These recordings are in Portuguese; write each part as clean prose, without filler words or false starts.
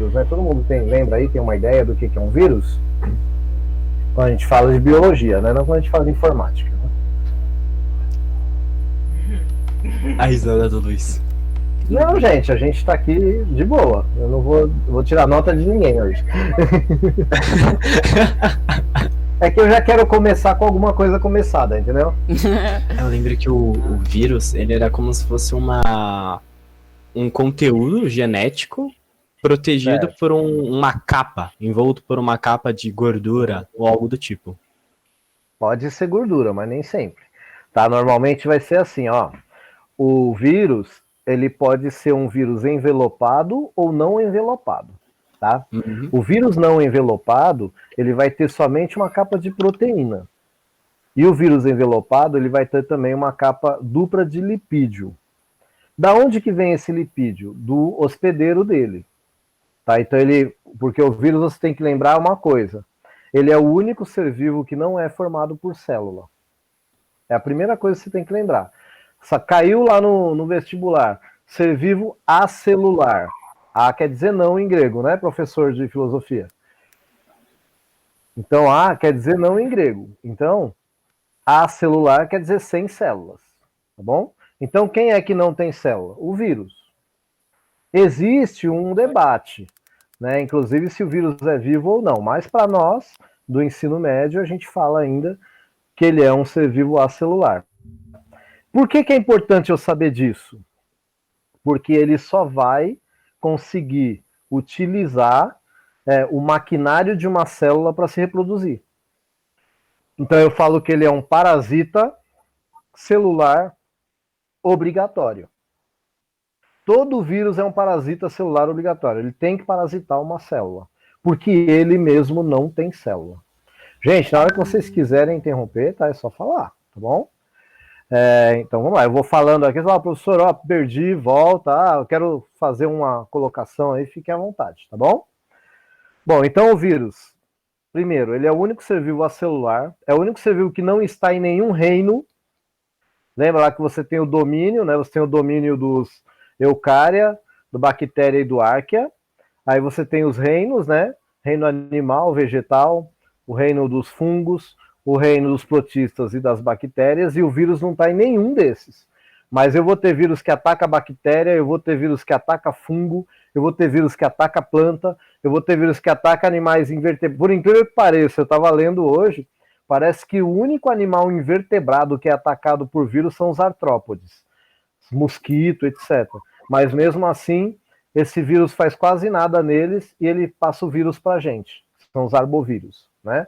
vírus, né? Todo mundo lembra aí, tem uma ideia do que é um vírus? Quando a gente fala de biologia, né? Não quando a gente fala de informática. A risada do Luiz. Não, gente, a gente tá aqui de boa. Eu não vou tirar nota de ninguém hoje. É que eu já quero começar com alguma coisa começada, entendeu? Eu lembro que o vírus, ele era como se fosse um conteúdo genético protegido por uma capa, envolto por uma capa de gordura ou algo do tipo. Pode ser gordura, mas nem sempre. Tá? Normalmente vai ser assim, ó. O vírus, ele pode ser um vírus envelopado ou não envelopado, tá? Uhum. O vírus não envelopado, ele vai ter somente uma capa de proteína. E o vírus envelopado, ele vai ter também uma capa dupla de lipídio. Da onde que vem esse lipídio? Do hospedeiro dele. Tá? Então porque o vírus você tem que lembrar uma coisa. Ele é o único ser vivo que não é formado por célula. É a primeira coisa que você tem que lembrar. Caiu lá no vestibular. Ser vivo acelular. A quer dizer não em grego, né, professor de filosofia? Então, A quer dizer não em grego. Então, acelular quer dizer sem células. Tá bom? Então, quem é que não tem célula? O vírus. Existe um debate, né? Inclusive se o vírus é vivo ou não. Mas para nós, do ensino médio, a gente fala ainda que ele é um ser vivo acelular. Por que é importante eu saber disso? Porque ele só vai conseguir utilizar o maquinário de uma célula para se reproduzir. Então eu falo que ele é um parasita celular obrigatório. Todo vírus é um parasita celular obrigatório. Ele tem que parasitar uma célula, porque ele mesmo não tem célula. Gente, na hora que vocês quiserem interromper, tá? É só falar, tá bom? Então vamos lá, eu vou falando aqui, professor, ó, perdi, volta, eu quero fazer uma colocação aí, fique à vontade, tá bom? Bom, então o vírus, primeiro, ele é o único ser vivo acelular, é o único ser vivo que não está em nenhum reino. Lembra lá que você tem o domínio, né? Você tem o domínio dos eucária, do bactéria e do árquea. Aí você tem os reinos, né? Reino animal, vegetal, o reino dos fungos, o reino dos protistas e das bactérias, e o vírus não está em nenhum desses. Mas eu vou ter vírus que ataca bactéria, eu vou ter vírus que ataca fungo, eu vou ter vírus que ataca planta, eu vou ter vírus que ataca animais invertebrados. Por incrível que pareça, eu estava lendo hoje, parece que o único animal invertebrado que é atacado por vírus são os artrópodes, mosquito, etc. Mas mesmo assim, esse vírus faz quase nada neles e ele passa o vírus para a gente. São os arbovírus, né?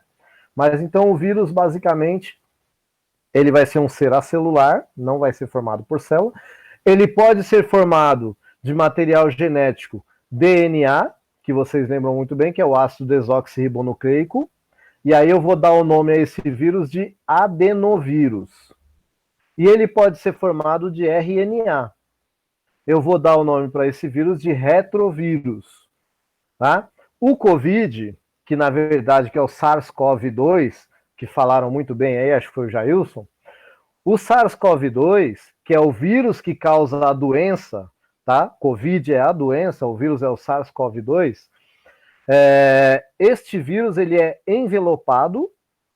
Mas então o vírus, basicamente, ele vai ser um ser acelular, não vai ser formado por célula. Ele pode ser formado de material genético DNA, que vocês lembram muito bem, que é o ácido desoxirribonucleico. E aí eu vou dar o nome a esse vírus de adenovírus. E ele pode ser formado de RNA. Eu vou dar o nome para esse vírus de retrovírus. Tá? O COVID, que na verdade que é o SARS-CoV-2, que falaram muito bem aí, acho que foi o Jailson, o SARS-CoV-2, que é o vírus que causa a doença, tá? COVID é a doença, o vírus é o SARS-CoV-2, este vírus ele é envelopado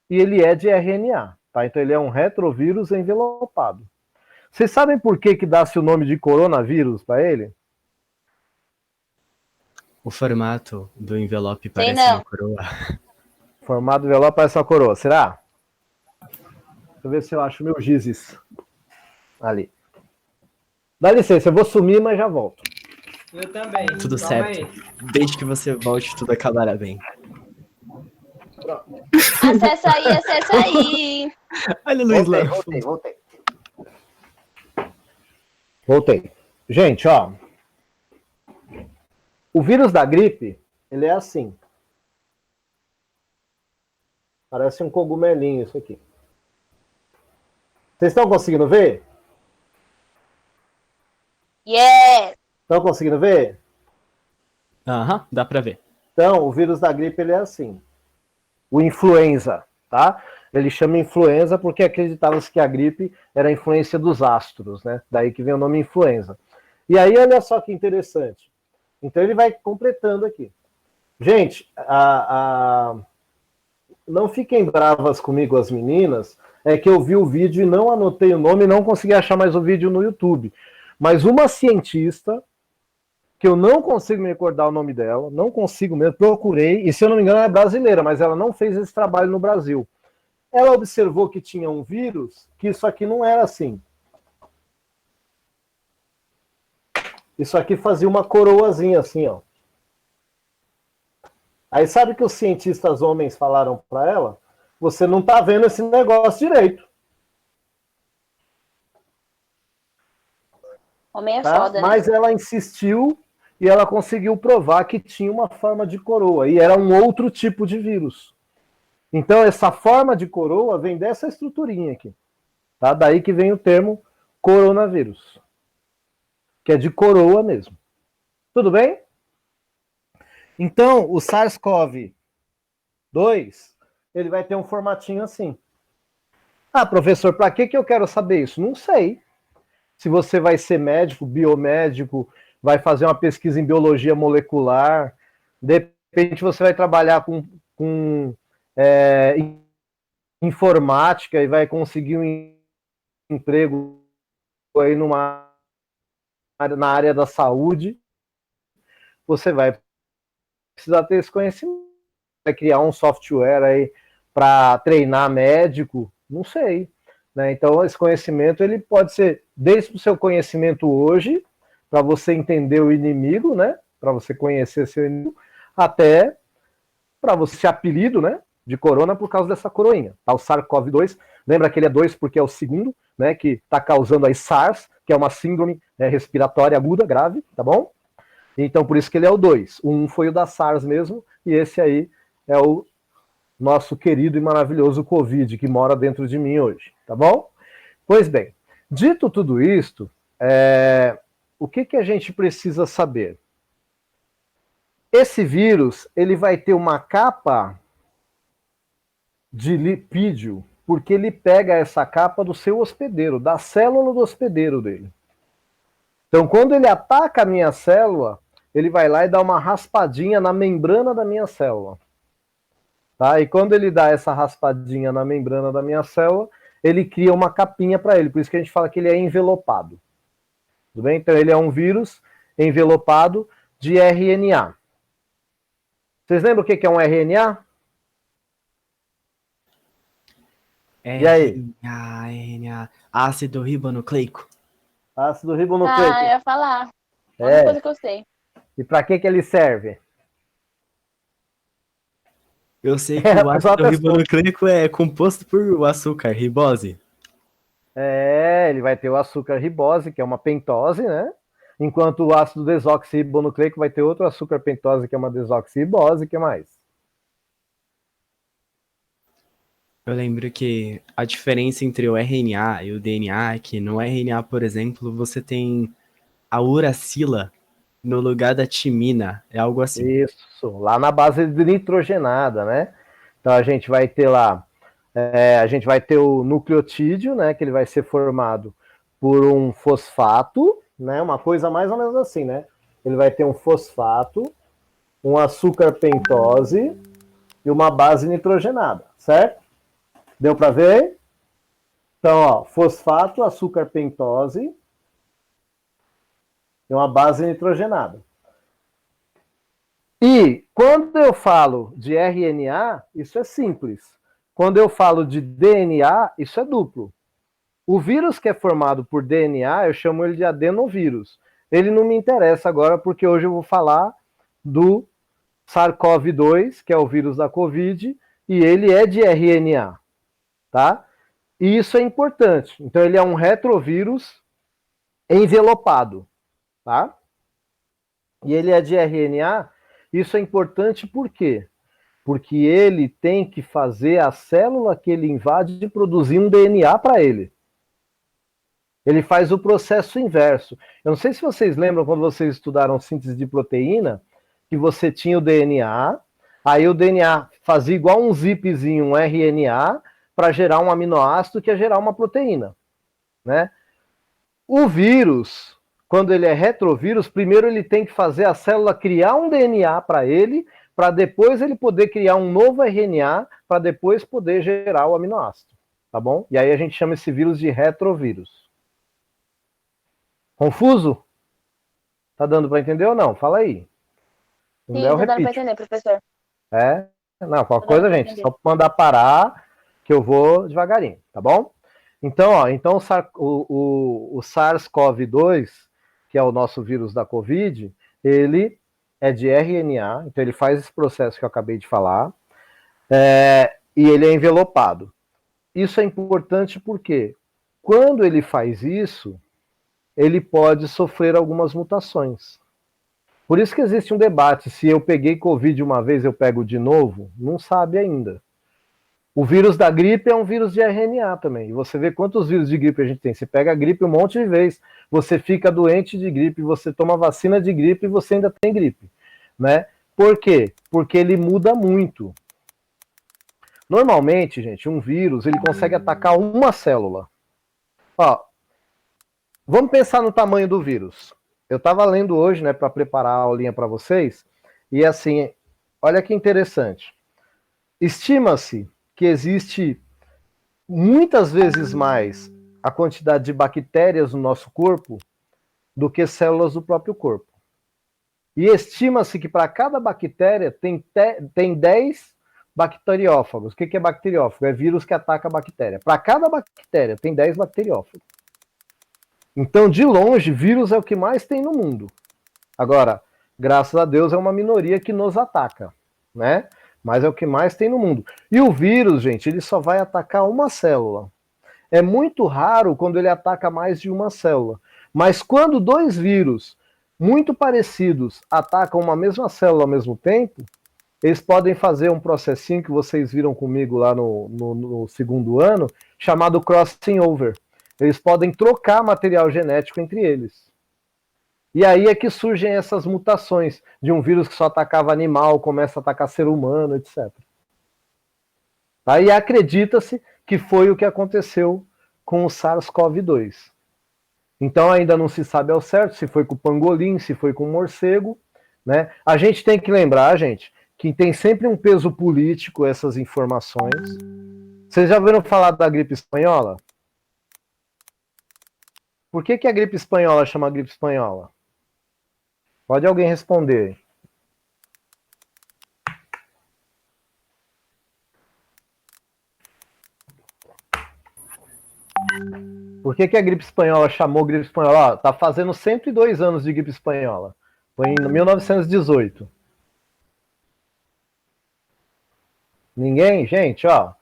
e ele é de RNA, tá? Então ele é um retrovírus envelopado. Vocês sabem por que dá-se o nome de coronavírus para ele? O formato do envelope parece uma coroa. O formato do envelope parece uma coroa, será? Deixa eu ver se eu acho meu gizes ali. Dá licença, eu vou sumir, mas já volto. Eu também. Tudo certo. Aí. Desde que você volte, tudo acabará bem. Acessa aí. Olha, Luiz, Voltei. Gente, ó. O vírus da gripe, ele é assim. Parece um cogumelinho isso aqui. Vocês estão conseguindo ver? Yes! Estão conseguindo ver? Aham, dá pra ver. Então, o vírus da gripe, ele é assim. O influenza, tá? Ele chama influenza porque acreditava-se que a gripe era a influência dos astros, né? Daí que vem o nome influenza. E aí, olha só que interessante. Então ele vai completando aqui. Gente, não fiquem bravas comigo as meninas, é que eu vi o vídeo e não anotei o nome e não consegui achar mais o vídeo no YouTube. Mas uma cientista, que eu não consigo me recordar o nome dela, não consigo mesmo, procurei, e se eu não me engano ela é brasileira, mas ela não fez esse trabalho no Brasil. Ela observou que tinha um vírus, que isso aqui não era assim. Isso aqui fazia uma coroazinha assim, ó. Aí sabe o que os cientistas homens falaram para ela? Você não tá vendo esse negócio direito. Homem é Tá? foda, né? Mas ela insistiu e ela conseguiu provar que tinha uma forma de coroa. E era um outro tipo de vírus. Então essa forma de coroa vem dessa estruturinha aqui. Tá? Daí que vem o termo coronavírus. Que é de coroa mesmo. Tudo bem? Então, o SARS-CoV-2, ele vai ter um formatinho assim. Ah, professor, para que eu quero saber isso? Não sei. Se você vai ser médico, biomédico, vai fazer uma pesquisa em biologia molecular, de repente você vai trabalhar com informática e vai conseguir um emprego aí na área da saúde, você vai precisar ter esse conhecimento. Vai criar um software aí para treinar médico, não sei. Né? Então, esse conhecimento ele pode ser desde o seu conhecimento hoje, para você entender o inimigo, né? Para você conhecer seu inimigo, até para você ser apelido, né? De corona por causa dessa coroinha. Tá? O SARS-CoV-2, lembra que ele é 2 porque é o segundo, né? Que está causando aí SARS, que é uma síndrome respiratória aguda, grave, tá bom? Então, por isso que ele é o 2. O 1 foi o da SARS mesmo, e esse aí é o nosso querido e maravilhoso Covid, que mora dentro de mim hoje, tá bom? Pois bem, dito tudo isto, o que a gente precisa saber? Esse vírus, ele vai ter uma capa de lipídio, porque ele pega essa capa do seu hospedeiro, da célula do hospedeiro dele. Então, quando ele ataca a minha célula, ele vai lá e dá uma raspadinha na membrana da minha célula. Tá? E quando ele dá essa raspadinha na membrana da minha célula, ele cria uma capinha para ele. Por isso que a gente fala que ele é envelopado. Tudo bem? Então, ele é um vírus envelopado de RNA. Vocês lembram o que é um RNA? E aí? RNA, ácido ribonucleico. Ácido ribonucleico. Ah, eu ia falar. Outra coisa que eu sei. E para que ele serve? Eu sei que o ácido ribonucleico é composto por açúcar, ribose. Ele vai ter o açúcar ribose, que é uma pentose, né? Enquanto o ácido desoxirribonucleico vai ter outro açúcar pentose, que é uma desoxirribose, que mais? Eu lembro que a diferença entre o RNA e o DNA é que no RNA, por exemplo, você tem a uracila no lugar da timina, é algo assim. Isso, lá na base de nitrogenada, né? Então a gente vai ter lá, a gente vai ter o nucleotídeo, né? Que ele vai ser formado por um fosfato, né? Uma coisa mais ou menos assim, né? Ele vai ter um fosfato, um açúcar pentose e uma base nitrogenada, certo? Deu para ver? Então, ó, fosfato, açúcar pentose e uma base nitrogenada. E quando eu falo de RNA, isso é simples. Quando eu falo de DNA, isso é duplo. O vírus que é formado por DNA, eu chamo ele de adenovírus. Ele não me interessa agora, porque hoje eu vou falar do SARS-CoV-2, que é o vírus da Covid, e ele é de RNA. Tá? E isso é importante. Então, ele é um retrovírus envelopado. Tá? E ele é de RNA. Isso é importante por quê? Porque ele tem que fazer a célula que ele invade produzir um DNA para ele. Ele faz o processo inverso. Eu não sei se vocês lembram quando vocês estudaram síntese de proteína, que você tinha o DNA, aí o DNA fazia igual um zipzinho, um RNA, para gerar um aminoácido que ia gerar uma proteína. Né? O vírus, quando ele é retrovírus, primeiro ele tem que fazer a célula criar um DNA para ele, para depois ele poder criar um novo RNA, para depois poder gerar o aminoácido, tá bom? E aí a gente chama esse vírus de retrovírus. Confuso? Tá dando para entender ou não? Fala aí. Sim, tá dando para entender, professor. É? Não, qualquer coisa, gente, só mandar parar que eu vou devagarinho, tá bom? Então, ó, o SARS-CoV-2, que é o nosso vírus da Covid, ele é de RNA, então ele faz esse processo que eu acabei de falar, e ele é envelopado. Isso é importante porque quando ele faz isso, ele pode sofrer algumas mutações. Por isso que existe um debate, se eu peguei Covid uma vez, eu pego de novo, não sabe ainda. O vírus da gripe é um vírus de RNA também, e você vê quantos vírus de gripe a gente tem. Você pega a gripe um monte de vezes, você fica doente de gripe, você toma vacina de gripe e você ainda tem gripe, né? Por quê? Porque ele muda muito. Normalmente, gente, um vírus, ele consegue atacar uma célula. Ó, vamos pensar no tamanho do vírus. Eu estava lendo hoje, né, para preparar a aulinha para vocês, e assim, olha que interessante. Estima-se que existe muitas vezes mais a quantidade de bactérias no nosso corpo do que células do próprio corpo. E estima-se que para cada bactéria tem 10 bacteriófagos. O que é bacteriófago? É vírus que ataca a bactéria. Para cada bactéria tem 10 bacteriófagos. Então, de longe, vírus é o que mais tem no mundo. Agora, graças a Deus, é uma minoria que nos ataca, né? Mas é o que mais tem no mundo. E o vírus, gente, ele só vai atacar uma célula. É muito raro quando ele ataca mais de uma célula. Mas quando dois vírus muito parecidos atacam uma mesma célula ao mesmo tempo, eles podem fazer um processinho que vocês viram comigo lá no segundo ano, chamado crossing over. Eles podem trocar material genético entre eles. E aí é que surgem essas mutações de um vírus que só atacava animal, começa a atacar ser humano, etc. Tá? E acredita-se que foi o que aconteceu com o SARS-CoV-2. Então ainda não se sabe ao certo se foi com o pangolim, se foi com o morcego, né? A gente tem que lembrar, gente, que tem sempre um peso político essas informações. Vocês já ouviram falar da gripe espanhola? Por que a gripe espanhola chama gripe espanhola? Pode alguém responder? Por que a gripe espanhola chamou gripe espanhola? Ó, tá fazendo 102 anos de gripe espanhola. Foi em 1918. Ninguém? Gente, ó.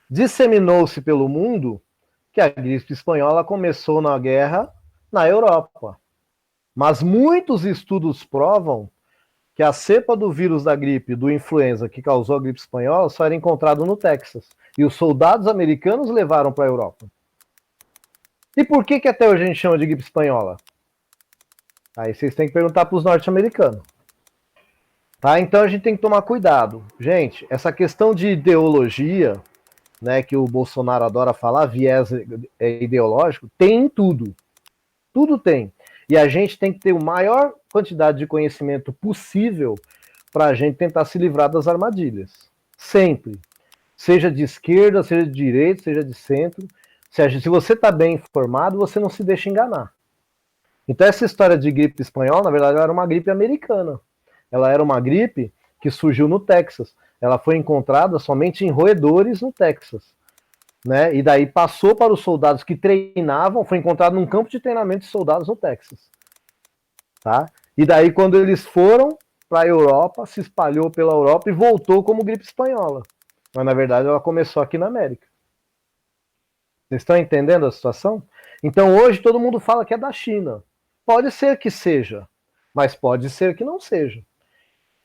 Disseminou-se pelo mundo que a gripe espanhola começou na guerra na Europa. Mas muitos estudos provam que a cepa do vírus da gripe, do influenza, que causou a gripe espanhola, só era encontrado no Texas. E os soldados americanos levaram para a Europa. E por que até hoje a gente chama de gripe espanhola? Aí vocês têm que perguntar para os norte-americanos. Tá? Então a gente tem que tomar cuidado. Gente, essa questão de ideologia, né, que o Bolsonaro adora falar, viés ideológico, tem em tudo. Tudo tem. E a gente tem que ter a maior quantidade de conhecimento possível para a gente tentar se livrar das armadilhas. Sempre. Seja de esquerda, seja de direita, seja de centro. Se você está bem informado, você não se deixa enganar. Então essa história de gripe espanhola, na verdade, ela era uma gripe americana. Ela era uma gripe que surgiu no Texas. Ela foi encontrada somente em roedores no Texas. Né? E daí passou para os soldados que treinavam, foi encontrado num campo de treinamento de soldados no Texas. Tá? E daí, quando eles foram para a Europa, se espalhou pela Europa e voltou como gripe espanhola. Mas, na verdade, ela começou aqui na América. Vocês estão entendendo a situação? Então, hoje, todo mundo fala que é da China. Pode ser que seja, mas pode ser que não seja.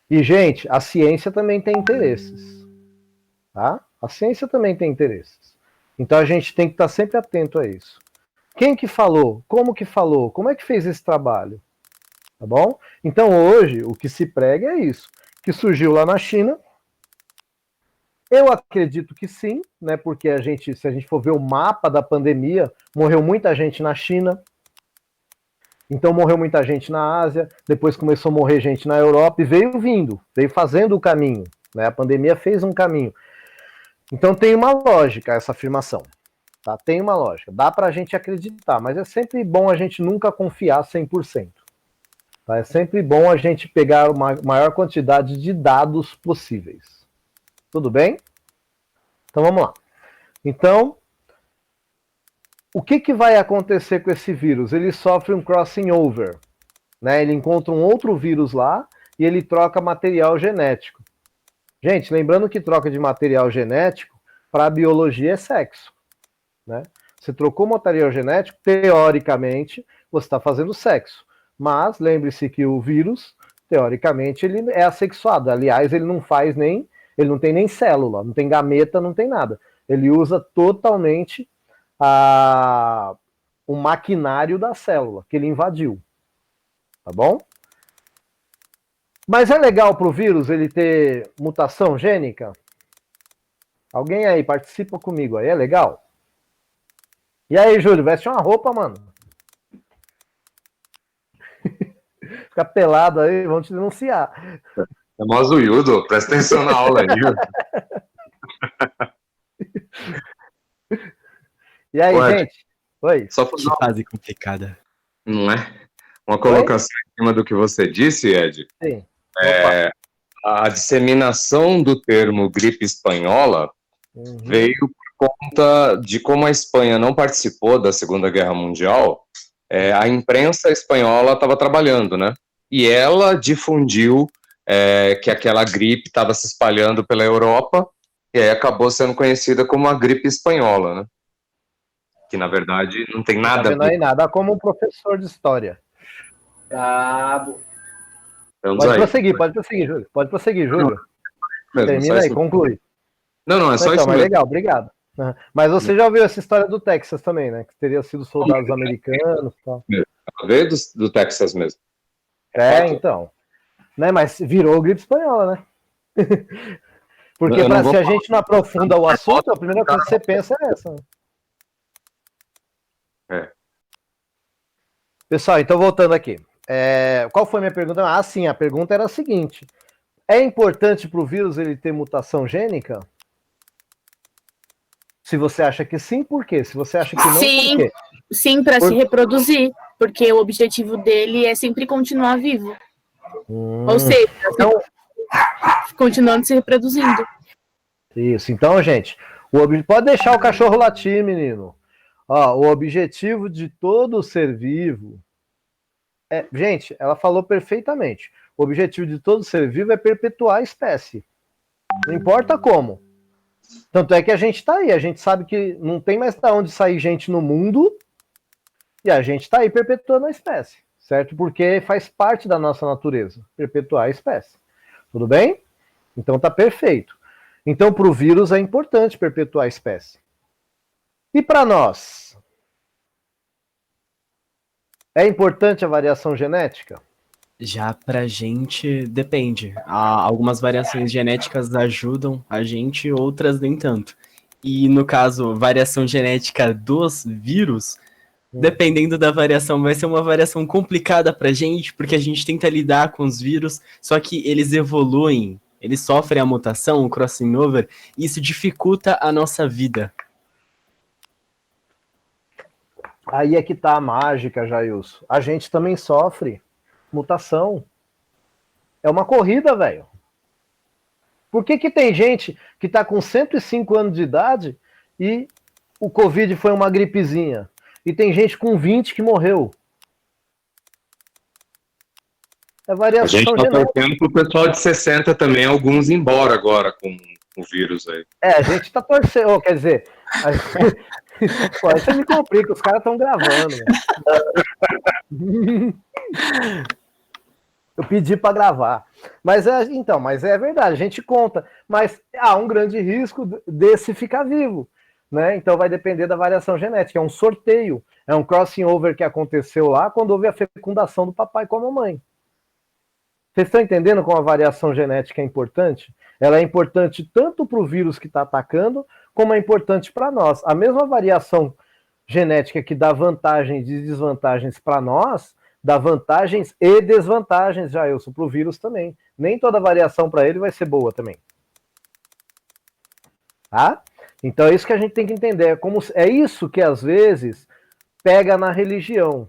E, gente, a ciência também tem interesses. Tá? A ciência também tem interesses. Então a gente tem que estar sempre atento a isso. Quem que falou? Como que falou? Como é que fez esse trabalho? Tá bom? Então hoje o que se prega é isso, que surgiu lá na China. Eu acredito que sim, né? Porque se a gente for ver o mapa da pandemia, morreu muita gente na China, Então morreu muita gente na Ásia, depois começou a morrer gente na Europa e veio fazendo o caminho, né? A pandemia fez um caminho. Então tem uma lógica essa afirmação, tá? Tem uma lógica, dá pra gente acreditar, mas é sempre bom a gente nunca confiar 100%. Tá? É sempre bom a gente pegar uma maior quantidade de dados possíveis. Tudo bem? Então vamos lá. Então, o que vai acontecer com esse vírus? Ele sofre um crossing over, né? Ele encontra um outro vírus lá e ele troca material genético. Gente, lembrando que troca de material genético para a biologia é sexo, né? Você trocou material genético, teoricamente, você está fazendo sexo. Mas lembre-se que o vírus, teoricamente, ele é assexuado. Aliás, ele não tem nem célula, não tem gameta, não tem nada. Ele usa totalmente o maquinário da célula que ele invadiu. Tá bom? Mas é legal para o vírus ele ter mutação gênica? Alguém aí participa comigo aí, é legal? E aí, Júlio, veste uma roupa, mano. Fica pelado aí, vão te denunciar. É mó zoiudo, presta atenção na aula aí. E aí, Ué, gente? Oi. Só Que fase complicada. não é? Uma colocação em cima do que você disse, Ed. Sim. A disseminação do termo gripe espanhola veio por conta de como a Espanha não participou da Segunda Guerra Mundial. A imprensa espanhola estava trabalhando, né? E ela difundiu que aquela gripe estava se espalhando pela Europa e aí acabou sendo conhecida como a gripe espanhola, né? Que, na verdade, não tem nada Tá vendo aí nada, como um professor de história. Brabo. Pode prosseguir, Júlio. Pode prosseguir, Júlio. Termina aí, conclui. Não, é só então, isso mas mesmo. legal, obrigado. Mas você já ouviu essa história do Texas também, né? Que teria sido soldados americanos e tal. Veio do Texas mesmo. Então. Né? Mas virou gripe espanhola, né? Porque se a gente não aprofunda o assunto, a primeira coisa que você pensa é essa. Né? Pessoal, então voltando aqui. Qual foi a minha pergunta? Sim, a pergunta era a seguinte. É importante para o vírus ele ter mutação gênica? Se você acha que sim, por quê? Se você acha que não, sim, por quê? Sim, para se reproduzir, porque o objetivo dele é sempre continuar vivo. Ou seja, então, continuando se reproduzindo. Isso, então, gente, pode deixar o cachorro latir, menino. O objetivo de todo ser vivo gente, ela falou perfeitamente. O objetivo de todo ser vivo é perpetuar a espécie. Não importa como. Tanto é que a gente tá aí. A gente sabe que não tem mais de onde sair gente no mundo e a gente tá aí perpetuando a espécie. Certo? Porque faz parte da nossa natureza. Perpetuar a espécie. Tudo bem? Então tá perfeito. Então para o vírus é importante perpetuar a espécie. E para nós? É importante a variação genética? Já pra gente, depende. Algumas variações genéticas ajudam a gente, outras nem tanto. E no caso, variação genética dos vírus, dependendo da variação, vai ser uma variação complicada pra gente, porque a gente tenta lidar com os vírus, só que eles evoluem, eles sofrem a mutação, o crossing over, e isso dificulta a nossa vida. Aí é que tá a mágica, Jailson. A gente também sofre mutação. É uma corrida, velho. Por que tem gente que tá com 105 anos de idade e o Covid foi uma gripezinha? E tem gente com 20 que morreu. É variação a gente tá genética. torcendo pro pessoal de 60 também, alguns embora agora com o vírus aí. A gente tá torcendo, quer dizer... Pô, aí você me complica, os caras estão gravando. Eu pedi para gravar. Mas é verdade, a gente conta. Mas há um grande risco desse ficar vivo. Né? Então vai depender da variação genética. É um sorteio. É um crossing over que aconteceu lá quando houve a fecundação do papai com a mamãe. Vocês estão entendendo como a variação genética é importante? Ela é importante tanto para o vírus que está atacando, como é importante para nós. A mesma variação genética que dá vantagens e desvantagens para nós, dá vantagens e desvantagens, Jailson, para o vírus também. Nem toda variação para ele vai ser boa também. Tá? Então é isso que a gente tem que entender. É isso que às vezes pega na religião.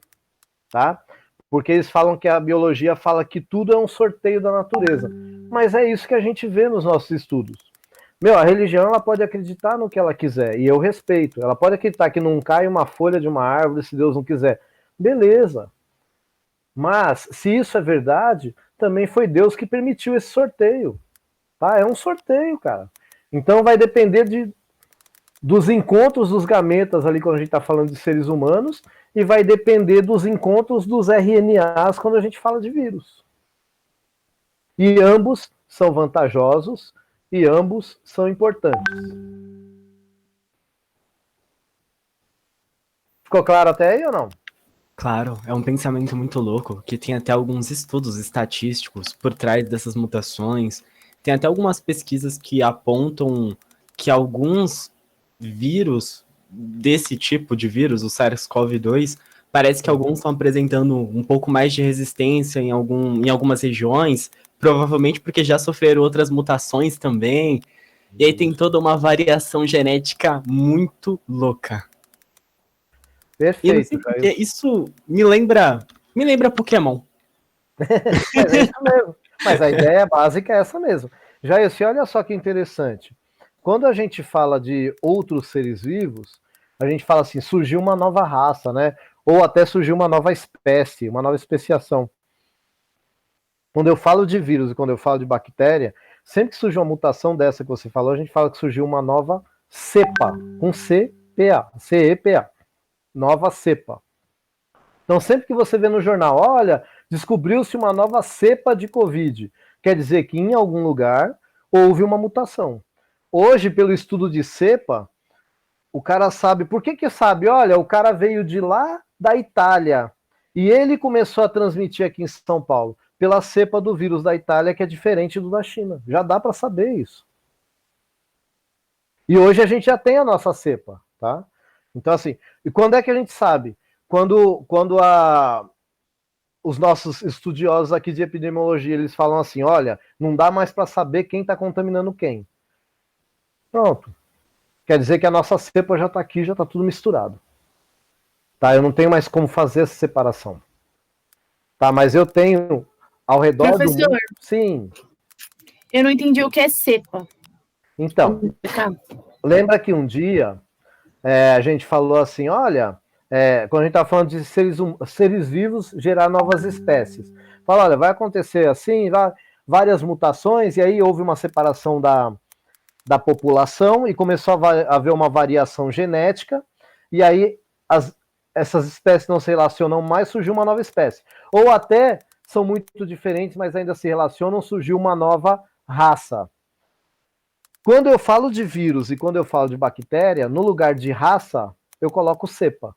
Tá? Porque eles falam que a biologia fala que tudo é um sorteio da natureza. Mas é isso que a gente vê nos nossos estudos. A religião ela pode acreditar no que ela quiser, e eu respeito. Ela pode acreditar que não cai uma folha de uma árvore se Deus não quiser. Beleza. Mas, se isso é verdade, também foi Deus que permitiu esse sorteio. Tá? É um sorteio, cara. Então vai depender dos encontros dos gametas ali quando a gente está falando de seres humanos, e vai depender dos encontros dos RNAs quando a gente fala de vírus. E ambos são vantajosos e ambos são importantes. Ficou claro até aí ou não? Claro, é um pensamento muito louco, que tem até alguns estudos estatísticos por trás dessas mutações. Tem até algumas pesquisas que apontam que alguns vírus, desse tipo de vírus, o SARS-CoV-2, parece que alguns estão apresentando um pouco mais de resistência em algumas regiões, provavelmente porque já sofreram outras mutações também. E aí tem toda uma variação genética muito louca. Perfeito. Isso me lembra Pokémon. É isso mesmo. Mas a ideia básica é essa mesmo. Olha só que interessante. Quando a gente fala de outros seres vivos, a gente fala assim, surgiu uma nova raça, né? Ou até surgiu uma nova espécie, uma nova especiação. Quando eu falo de vírus e quando eu falo de bactéria, sempre que surge uma mutação dessa que você falou, a gente fala que surgiu uma nova cepa, com CPA, CEPA, nova cepa. Então, sempre que você vê no jornal, olha, descobriu-se uma nova cepa de Covid, quer dizer que em algum lugar houve uma mutação. Hoje, pelo estudo de cepa, o cara sabe, por que sabe? Olha, o cara veio de lá da Itália e ele começou a transmitir aqui em São Paulo pela cepa do vírus da Itália, que é diferente do da China. Já dá para saber isso. E hoje a gente já tem a nossa cepa, tá? Então, assim, e quando é que a gente sabe? Quando os nossos estudiosos aqui de epidemiologia, eles falam assim, olha, não dá mais para saber quem está contaminando quem. Pronto. Quer dizer que a nossa cepa já está aqui, já está tudo misturado. Tá? Eu não tenho mais como fazer essa separação. Tá? Mas eu tenho ao redor do mundo... Sim. Eu não entendi o que é cepa. Então, lembra que um dia a gente falou assim, olha, quando a gente estava falando de seres vivos gerar novas espécies. Fala, olha, vai acontecer assim, várias mutações, e aí houve uma separação da população e começou a haver uma variação genética, e aí essas espécies não se relacionam mais, surgiu uma nova espécie. Ou até são muito diferentes, mas ainda se relacionam, surgiu uma nova raça. Quando eu falo de vírus e quando eu falo de bactéria, no lugar de raça, eu coloco cepa.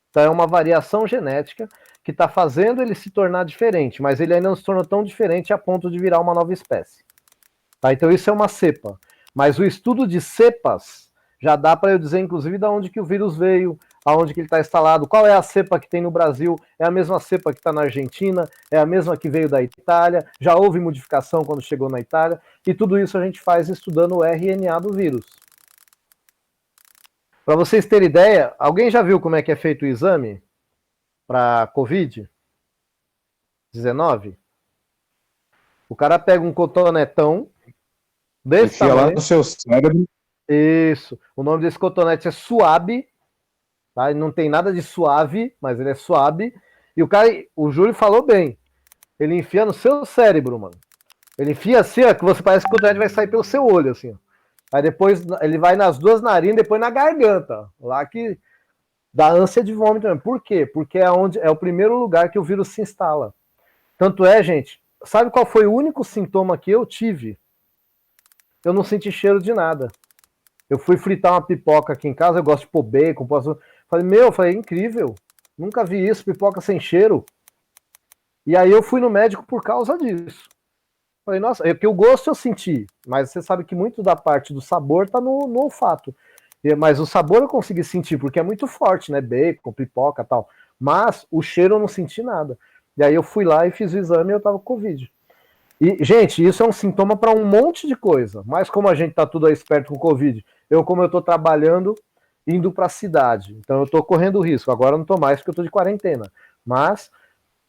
Então é uma variação genética que está fazendo ele se tornar diferente, mas ele ainda não se tornou tão diferente a ponto de virar uma nova espécie. Tá? Então isso é uma cepa. Mas o estudo de cepas já dá para eu dizer, inclusive, de onde que o vírus veio, aonde que ele está instalado, qual é a cepa que tem no Brasil, é a mesma cepa que está na Argentina, é a mesma que veio da Itália, já houve modificação quando chegou na Itália, e tudo isso a gente faz estudando o RNA do vírus. Para vocês terem ideia, alguém já viu como é que é feito o exame para Covid-19? O cara pega um cotonetão desse tamanho. Lá no seu cérebro. Isso. O nome desse cotonete é suave. Tá? Ele não tem nada de suave, mas ele é suave. E o Júlio falou bem. Ele enfia no seu cérebro, mano. Ele enfia assim, ó, que você parece que o cotonete vai sair pelo seu olho, assim, ó. Aí depois ele vai nas duas narinas, depois na garganta. Lá que dá ânsia de vômito mesmo. Por quê? Porque é o primeiro lugar que o vírus se instala. Tanto é, gente, sabe qual foi o único sintoma que eu tive? Eu não senti cheiro de nada. Eu fui fritar uma pipoca aqui em casa, eu gosto de pôr bacon, falei, incrível, nunca vi isso, pipoca sem cheiro. E aí eu fui no médico por causa disso. Falei, nossa, porque o gosto eu senti, mas você sabe que muito da parte do sabor tá no olfato. Mas o sabor eu consegui sentir, porque é muito forte, né, bacon, pipoca e tal. Mas o cheiro eu não senti nada. E aí eu fui lá e fiz o exame e eu tava com Covid. E, gente, isso é um sintoma para um monte de coisa. Mas como a gente tá tudo aí esperto com Covid, como eu tô trabalhando, indo para a cidade. Então eu tô correndo risco. Agora eu não tô mais porque eu tô de quarentena. Mas,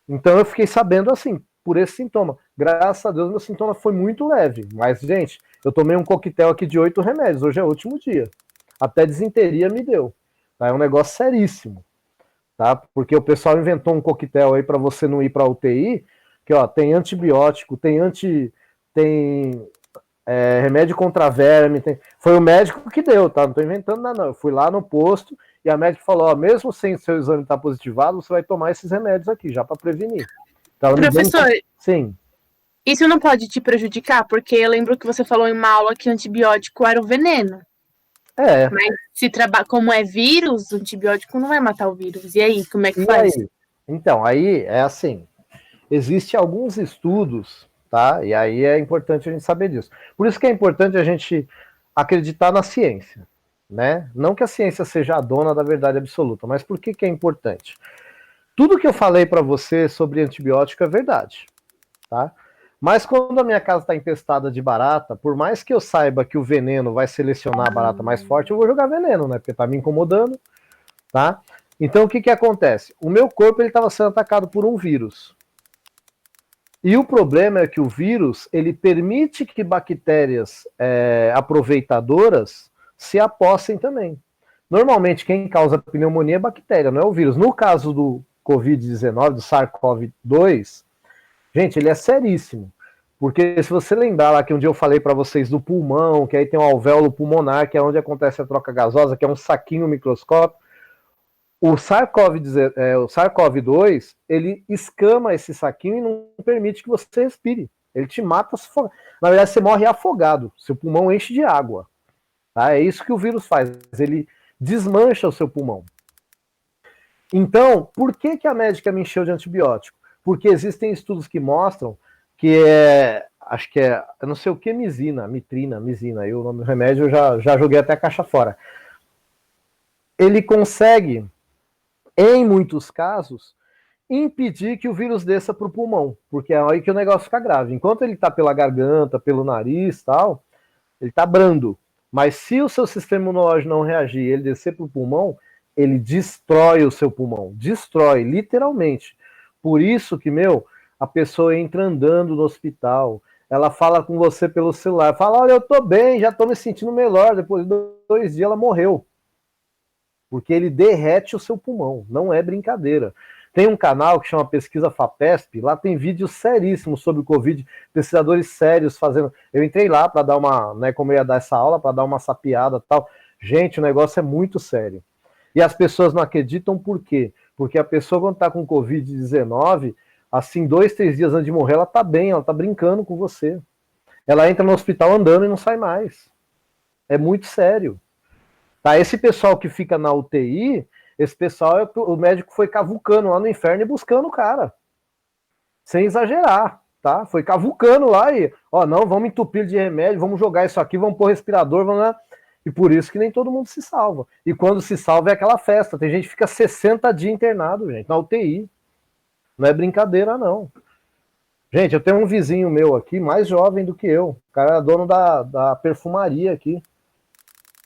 então eu fiquei sabendo assim, por esse sintoma. Graças a Deus meu sintoma foi muito leve. Mas, gente, eu tomei um coquetel aqui de 8 remédios. Hoje é o último dia. Até disenteria me deu. Tá? É um negócio seríssimo. Tá? Porque o pessoal inventou um coquetel aí para você não ir para UTI, que ó, tem antibiótico, tem remédio contra verme, foi o médico que deu, tá? Não tô inventando nada, não. Eu fui lá no posto e a médica falou, ó, mesmo sem seu exame estar positivado, você vai tomar esses remédios aqui, já para prevenir. Então, Professor, sim. Isso não pode te prejudicar? Porque eu lembro que você falou em uma aula que antibiótico era o veneno. É. Mas como é vírus, o antibiótico não vai matar o vírus. E aí, como é que faz? Aí? Então, aí é assim, existem alguns estudos, tá? E aí é importante a gente saber disso. Por isso que é importante a gente acreditar na ciência, né? Não que a ciência seja a dona da verdade absoluta, mas por que é importante? Tudo que eu falei para você sobre antibiótico é verdade, tá? Mas quando a minha casa está infestada de barata, por mais que eu saiba que o veneno vai selecionar a barata mais forte, eu vou jogar veneno, né? Porque tá me incomodando, tá? Então o que acontece? O meu corpo ele estava sendo atacado por um vírus. E o problema é que o vírus ele permite que bactérias aproveitadoras se apossem também. Normalmente quem causa pneumonia é bactéria, não é o vírus. No caso do Covid-19, do SARS-CoV-2, gente, ele é seríssimo. Porque se você lembrar lá que um dia eu falei para vocês do pulmão, que aí tem o alvéolo pulmonar, que é onde acontece a troca gasosa, que é um saquinho microscópico, o SARS-CoV-2, ele escama esse saquinho e não permite que você respire. Ele te mata, na verdade você morre afogado, seu pulmão enche de água. Tá? É isso que o vírus faz, ele desmancha o seu pulmão. Então, por que a médica me encheu de antibiótico? Porque existem estudos que mostram que acho que eu não sei o que, mitrina, aí o nome do remédio eu já joguei até a caixa fora. Ele consegue, em muitos casos, impedir que o vírus desça para o pulmão, porque é aí que o negócio fica grave. Enquanto ele está pela garganta, pelo nariz tal, ele está brando. Mas se o seu sistema imunológico não reagir e ele descer para o pulmão, ele destrói o seu pulmão. Destrói, literalmente. Por isso que, a pessoa entra andando no hospital, ela fala com você pelo celular, fala, olha, eu tô bem, já tô me sentindo melhor, depois de 2 dias ela morreu. Porque ele derrete o seu pulmão, não é brincadeira. Tem um canal que chama Pesquisa FAPESP, lá tem vídeos seríssimos sobre o Covid, pesquisadores sérios fazendo. Eu entrei lá para dar uma, né, como eu ia dar essa aula, para dar uma sapiada e tal. Gente, o negócio é muito sério. E as pessoas não acreditam por quê? Porque a pessoa, quando está com Covid-19, assim, 2, 3 dias antes de morrer, ela tá bem, ela tá brincando com você. Ela entra no hospital andando e não sai mais. É muito sério. Tá? Esse pessoal que fica na UTI, esse pessoal, o médico foi cavucando lá no inferno e buscando o cara. Sem exagerar, tá? Foi cavucando lá e, não, vamos entupir de remédio, vamos jogar isso aqui, vamos pôr respirador, vamos lá. E por isso que nem todo mundo se salva. E quando se salva é aquela festa. Tem gente que fica 60 dias internado, gente, na UTI. Não é brincadeira, não. Gente, eu tenho um vizinho meu aqui, mais jovem do que eu. O cara é dono da perfumaria aqui.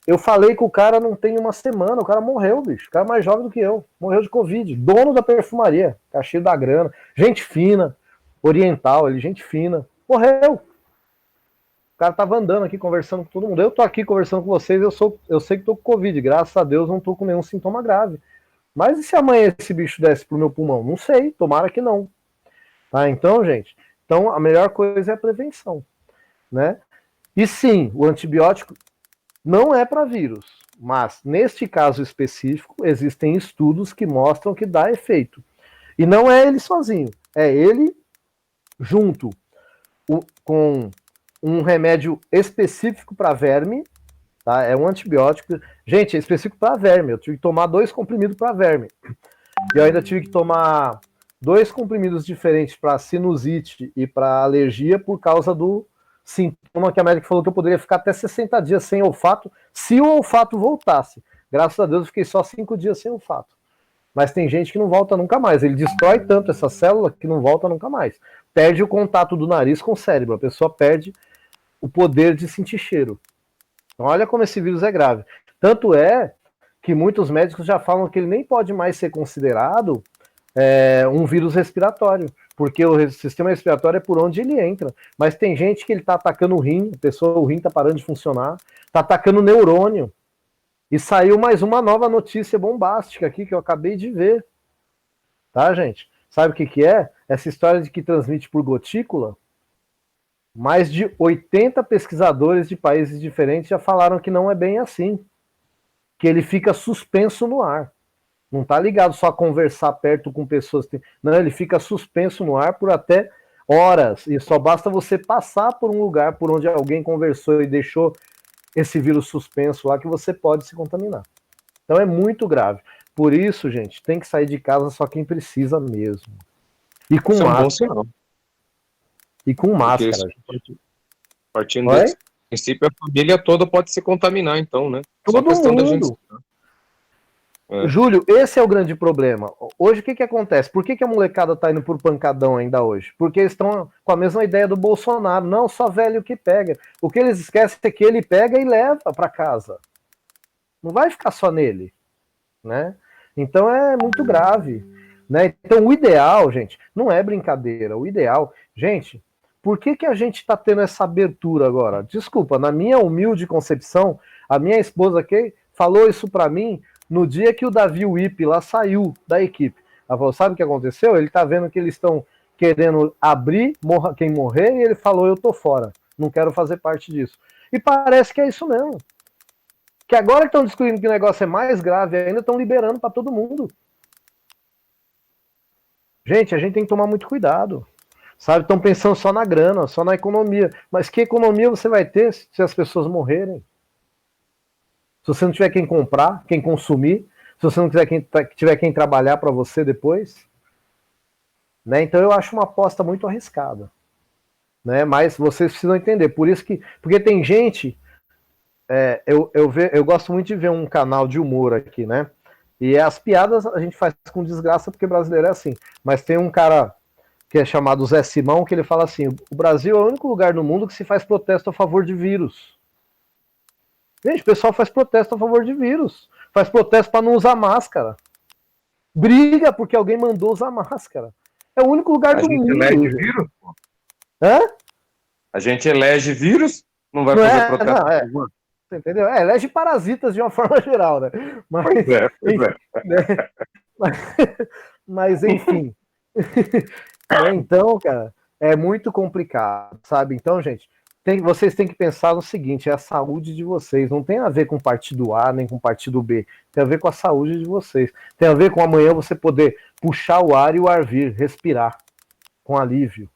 Eu falei com o cara não tem uma semana, o cara morreu, bicho. O cara é mais jovem do que eu. Morreu de Covid. Dono da perfumaria. Tá cheio da grana. Gente fina. Oriental, ele, gente fina. Morreu. O cara tava andando aqui, conversando com todo mundo. Eu tô aqui conversando com vocês, eu sei que tô com Covid. Graças a Deus não tô com nenhum sintoma grave. Mas e se amanhã esse bicho desce pro meu pulmão? Não sei, tomara que não. Tá? Então, gente, a melhor coisa é a prevenção, né? E sim, o antibiótico não é para vírus, mas neste caso específico existem estudos que mostram que dá efeito. E não é ele sozinho, é ele junto com um remédio específico para verme, tá? É um antibiótico, gente, é específico para verme. Eu tive que tomar 2 comprimidos para verme. E eu ainda tive que tomar 2 comprimidos diferentes para sinusite e para alergia por causa do sintoma que a médica falou que eu poderia ficar até 60 dias sem olfato, se o olfato voltasse. Graças a Deus eu fiquei só 5 dias sem olfato. Mas tem gente que não volta nunca mais. Ele destrói tanto essa célula que não volta nunca mais. Perde o contato do nariz com o cérebro. A pessoa perde o poder de sentir cheiro. Então, olha como esse vírus é grave. Tanto é que muitos médicos já falam que ele nem pode mais ser considerado um vírus respiratório, porque o sistema respiratório é por onde ele entra. Mas tem gente que ele está atacando o rim, o rim está parando de funcionar, está atacando o neurônio. E saiu mais uma nova notícia bombástica aqui que eu acabei de ver. Tá, gente? Sabe o que é? Essa história de que transmite por gotícula. Mais de 80 pesquisadores de países diferentes já falaram que não é bem assim. Que ele fica suspenso no ar. Não está ligado só a conversar perto com pessoas. Não, ele fica suspenso no ar por até horas. E só basta você passar por um lugar por onde alguém conversou e deixou esse vírus suspenso lá que você pode se contaminar. Então é muito grave. Por isso, gente, tem que sair de casa só quem precisa mesmo. E com máscara. E com máscara. Partindo desse princípio, a família toda pode se contaminar, então, né? Todo mundo. Júlio, esse é o grande problema. Hoje, o que acontece? Por que a molecada tá indo por pancadão ainda hoje? Porque eles estão com a mesma ideia do Bolsonaro. Não, só velho que pega. O que eles esquecem é que ele pega e leva para casa. Não vai ficar só nele, né? Então é muito grave, né? Então o ideal, gente, não é brincadeira. O ideal, gente, por que a gente está tendo essa abertura agora? Desculpa, na minha humilde concepção, a minha esposa aqui falou isso para mim no dia que o Davi Wip lá saiu da equipe. Ela falou, sabe o que aconteceu? Ele tá vendo que eles estão querendo abrir, morra quem morrer, e ele falou, eu tô fora, não quero fazer parte disso. E parece que é isso mesmo. Que agora que estão descobrindo que o negócio é mais grave ainda, estão liberando para todo mundo. Gente, a gente tem que tomar muito cuidado. Sabe, estão pensando só na grana, só na economia. Mas que economia você vai ter se as pessoas morrerem? Se você não tiver quem comprar, quem consumir, se você não tiver quem trabalhar para você depois, né? Então eu acho uma aposta muito arriscada, né? Mas vocês precisam entender, porque tem gente, eu gosto muito de ver um canal de humor aqui, né? E as piadas a gente faz com desgraça porque brasileiro é assim. Mas tem um cara que é chamado Zé Simão que ele fala assim: o Brasil é o único lugar no mundo que se faz protesto a favor de vírus. Gente, o pessoal faz protesto a favor de vírus. Faz protesto para não usar máscara. Briga porque alguém mandou usar máscara. É o único lugar do mundo. A gente elege vírus? Hã? A gente elege vírus? Não vai fazer protesto? Não, você entendeu? Elege parasitas de uma forma geral, né? Mas, pois é. Né? Mas enfim. Então, cara, é muito complicado, sabe? Então, gente, vocês têm que pensar no seguinte: é a saúde de vocês. Não tem a ver com partido A nem com partido B. Tem a ver com a saúde de vocês. Tem a ver com amanhã você poder puxar o ar e o ar vir, respirar com alívio.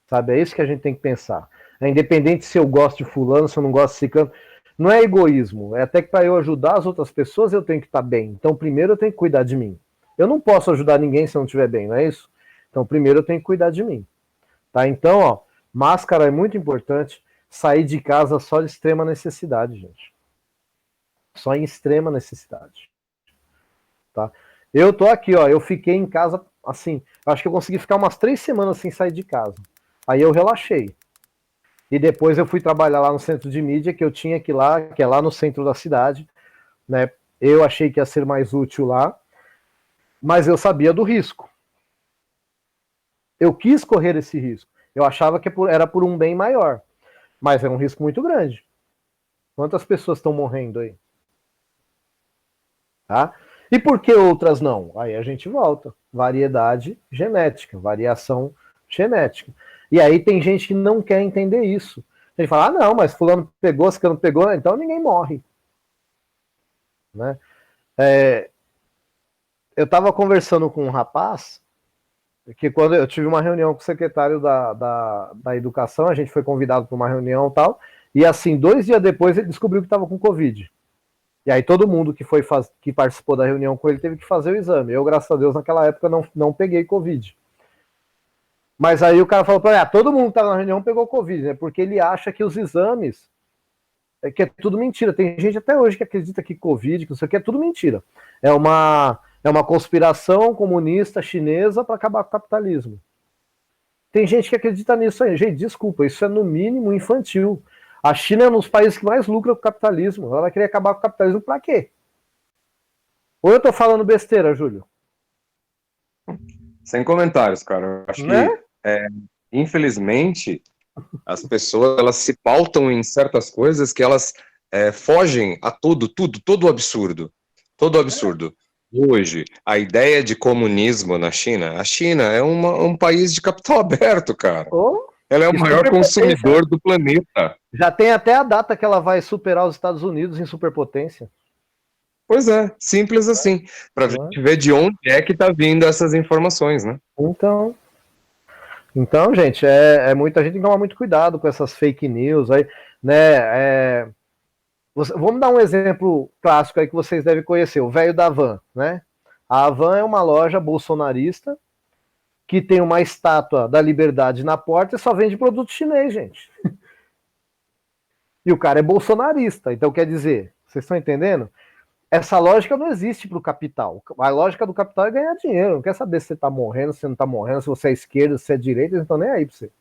Sabe? É isso que a gente tem que pensar. É independente se eu gosto de fulano, se eu não gosto de ciclano. Não é egoísmo. É até que para eu ajudar as outras pessoas eu tenho que estar bem. Então primeiro eu tenho que cuidar de mim. Eu não posso ajudar ninguém se eu não estiver bem, não é isso? Então primeiro eu tenho que cuidar de mim. Tá? Então, ó, máscara é muito importante. Sair de casa só de extrema necessidade, gente. Só em extrema necessidade. Tá? Eu tô aqui, ó. Eu fiquei em casa, assim, acho que eu consegui ficar umas 3 semanas sem sair de casa. Aí eu relaxei. E depois eu fui trabalhar lá no centro de mídia, que eu tinha que ir lá, que é lá no centro da cidade. Né? Eu achei que ia ser mais útil lá, mas eu sabia do risco. Eu quis correr esse risco. Eu achava que era por um bem maior. Mas é um risco muito grande. Quantas pessoas estão morrendo aí? Tá? E por que outras não? Aí a gente volta. Variedade genética, variação genética. E aí tem gente que não quer entender isso. Ele fala, não, mas fulano pegou, ciclano pegou, então ninguém morre. Né? Eu estava conversando com um rapaz, que quando eu tive uma reunião com o secretário da Educação, a gente foi convidado para uma reunião e tal, e assim, 2 dias depois ele descobriu que estava com Covid. E aí todo mundo que participou da reunião com ele teve que fazer o exame. Eu, graças a Deus, naquela época não peguei Covid. Mas aí o cara falou para ele, todo mundo que estava na reunião pegou Covid, né? Porque ele acha que os exames, que é tudo mentira. Tem gente até hoje que acredita que Covid, que não sei o que, é tudo mentira. É uma É uma conspiração comunista chinesa para acabar com o capitalismo. Tem gente que acredita nisso aí. Gente, desculpa, isso é no mínimo infantil. A China é um dos países que mais lucra com o capitalismo. Ela vai querer acabar com o capitalismo para quê? Ou eu tô falando besteira, Júlio? Sem comentários, cara. Eu acho Né? que, infelizmente, as pessoas elas se pautam em certas coisas que elas fogem a todo absurdo. Todo absurdo. Hoje, a ideia de comunismo na China, a China é um país de capital aberto, cara. Ou Ela é o e maior superpotência. consumidor do planeta. Já tem até a data que ela vai superar os Estados Unidos em superpotência. Pois é, simples assim. Para a gente ver de onde é que tá vindo essas informações, né? Então, gente, muita gente tem que tomar muito cuidado com essas fake news aí, né? Vamos dar um exemplo clássico aí que vocês devem conhecer, o velho da Havan, né? A Havan é uma loja bolsonarista que tem uma estátua da liberdade na porta e só vende produto chinês, gente. E o cara é bolsonarista, então quer dizer, vocês estão entendendo? Essa lógica não existe para o capital. A lógica do capital é ganhar dinheiro. Não quer saber se você está morrendo, se você não está morrendo, se você é esquerda, se você é direita, eles não estão nem aí para você.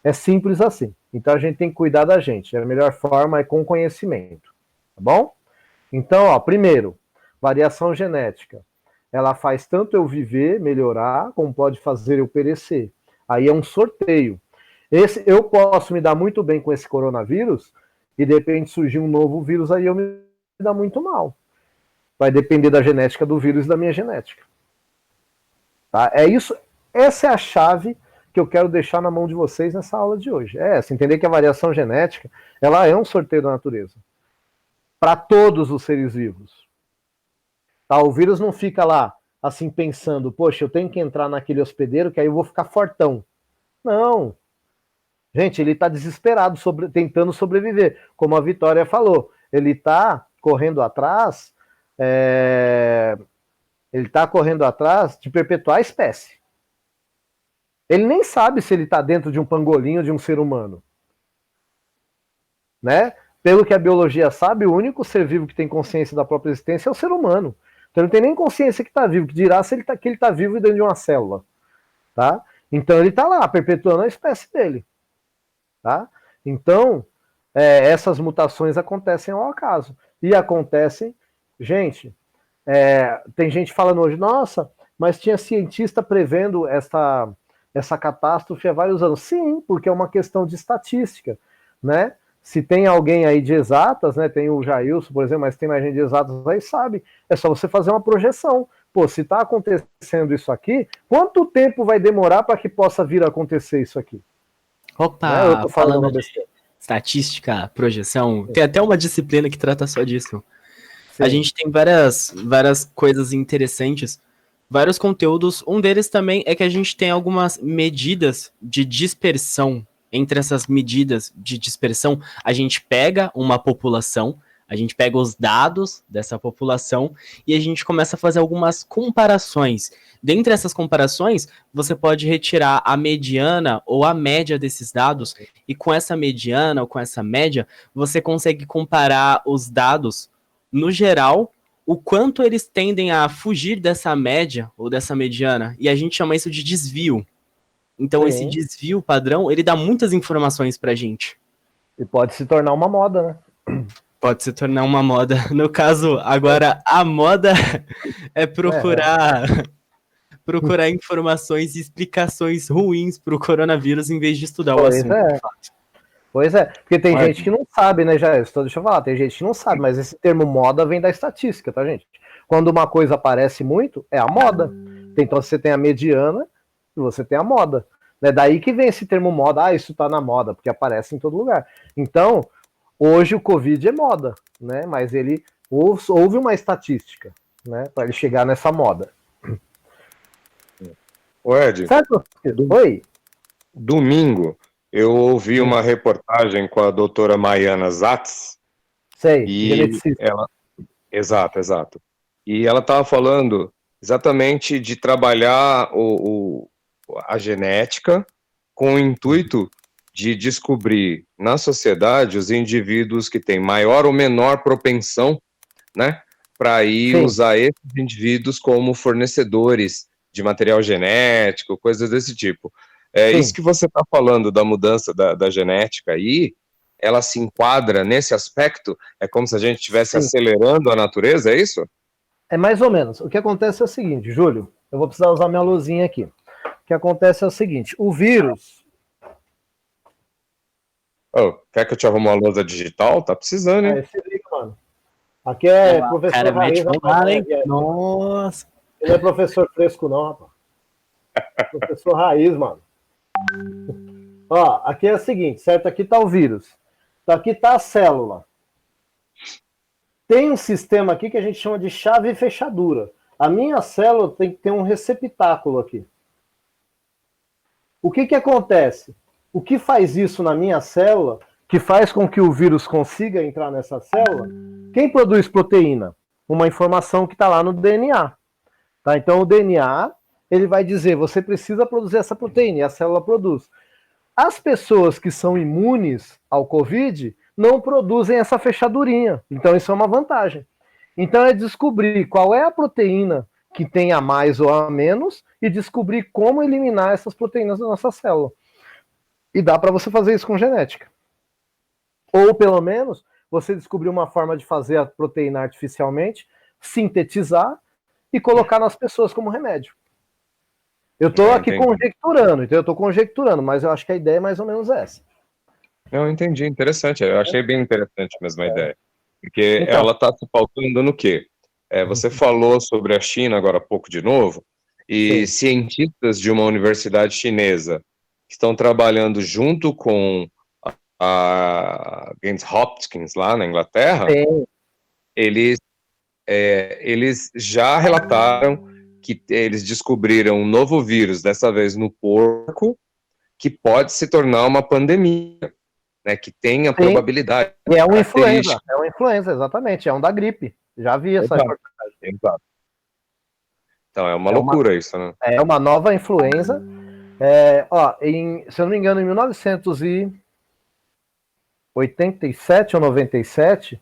É simples assim. Então a gente tem que cuidar da gente. A melhor forma é com conhecimento. Tá bom? Então, ó, primeiro, variação genética. Ela faz tanto eu viver, melhorar, como pode fazer eu perecer. Aí é um sorteio. Eu posso me dar muito bem com esse coronavírus e de repente surgir um novo vírus, aí eu me dar muito mal. Vai depender da genética do vírus e da minha genética. Tá? É isso. Essa é a chave que eu quero deixar na mão de vocês nessa aula de hoje. É essa, entender que a variação genética, ela é um sorteio da natureza. Para todos os seres vivos. Tá? O vírus não fica lá, assim, pensando, poxa, eu tenho que entrar naquele hospedeiro que aí eu vou ficar fortão. Não. Gente, ele está desesperado, tentando sobreviver. Como a Vitória falou, ele está correndo atrás... ele está correndo atrás de perpetuar a espécie. Ele nem sabe se ele está dentro de um pangolim ou de um ser humano. Né? Pelo que a biologia sabe, o único ser vivo que tem consciência da própria existência é o ser humano. Então ele não tem nem consciência que está vivo, que dirá se que ele está vivo dentro de uma célula. Tá? Então ele está lá, perpetuando a espécie dele. Tá? Então, essas mutações acontecem ao acaso. E acontecem, gente, tem gente falando hoje, nossa, mas tinha cientista prevendo essa catástrofe há vários anos. Sim, porque é uma questão de estatística, né? Se tem alguém aí de exatas, né? Tem o Jailson, por exemplo, mas tem mais gente de exatas aí, sabe? É só você fazer uma projeção. Pô, se está acontecendo isso aqui, quanto tempo vai demorar para que possa vir a acontecer isso aqui? Opa, Eu tô falando de estatística, projeção, tem até uma disciplina que trata só disso. Sim. A gente tem várias coisas interessantes, vários conteúdos. Um deles também é que a gente tem algumas medidas de dispersão. Entre essas medidas de dispersão, a gente pega uma população, a gente pega os dados dessa população e a gente começa a fazer algumas comparações. Dentre essas comparações, você pode retirar a mediana ou a média desses dados e com essa mediana ou com essa média, você consegue comparar os dados no geral, o quanto eles tendem a fugir dessa média ou dessa mediana, e a gente chama isso de desvio. Então, sim, esse desvio padrão, ele dá muitas informações pra gente. E pode se tornar uma moda, né? Pode se tornar uma moda. No caso, agora, a moda é procurar informações e explicações ruins pro coronavírus em vez de estudar o assunto. Pois é, porque tem gente que não sabe, né, deixa eu falar, tem gente que não sabe, mas esse termo moda vem da estatística, tá, gente? Quando uma coisa aparece muito, é a moda. Então você tem a mediana e você tem a moda. É daí que vem esse termo moda, isso tá na moda, porque aparece em todo lugar. Então, hoje o Covid é moda, né? Mas houve uma estatística, né, para ele chegar nessa moda. Ô Ed, certo? Oi? Domingo, eu ouvi uma reportagem com a doutora Maiana Zatz. Sei, e ela, exato. E ela estava falando exatamente de trabalhar a genética com o intuito de descobrir na sociedade os indivíduos que têm maior ou menor propensão, né, para ir usar esses indivíduos como fornecedores de material genético, coisas desse tipo. Isso que você está falando da mudança da genética aí, ela se enquadra nesse aspecto? É como se a gente estivesse acelerando a natureza, é isso? É mais ou menos. O que acontece é o seguinte, Júlio, eu vou precisar usar minha luzinha aqui. O que acontece é o seguinte, o vírus... quer que eu te arrume uma lousa digital? Tá precisando, hein? Se liga, mano. Aqui é professor cara, raiz, Nossa. Ele não é professor fresco, não, rapaz. Professor raiz, mano. Ó, aqui é o seguinte, certo? Aqui tá o vírus. Aqui tá a célula. Tem um sistema aqui que a gente chama de chave e fechadura. A minha célula tem que ter um receptáculo aqui. O que acontece? O que faz isso na minha célula, que faz com que o vírus consiga entrar nessa célula? Quem produz proteína? Uma informação que está lá no DNA. Tá? Então o DNA, ele vai dizer, você precisa produzir essa proteína, e a célula produz. As pessoas que são imunes ao Covid não produzem essa fechadurinha. Então isso é uma vantagem. Então é descobrir qual é a proteína que tem a mais ou a menos e descobrir como eliminar essas proteínas da nossa célula. E dá para você fazer isso com genética. Ou pelo menos você descobrir uma forma de fazer a proteína artificialmente, sintetizar e colocar nas pessoas como remédio. Eu estou aqui conjecturando, então eu estou conjecturando, mas eu acho que a ideia é mais ou menos essa. Eu entendi, interessante. Eu achei bem interessante mesmo a ideia. Porque ela está se pautando no quê? Você falou sobre a China agora há pouco de novo, e cientistas de uma universidade chinesa que estão trabalhando junto com a Johns Hopkins lá na Inglaterra, eles já relataram que eles descobriram um novo vírus, dessa vez no porco, que pode se tornar uma pandemia, né, que tem a probabilidade. É uma influenza, exatamente, é um da gripe. Já vi essa reportagem. Exato. Então é uma loucura isso, né? É uma nova influenza. Se eu não me engano, em 1987 ou 97,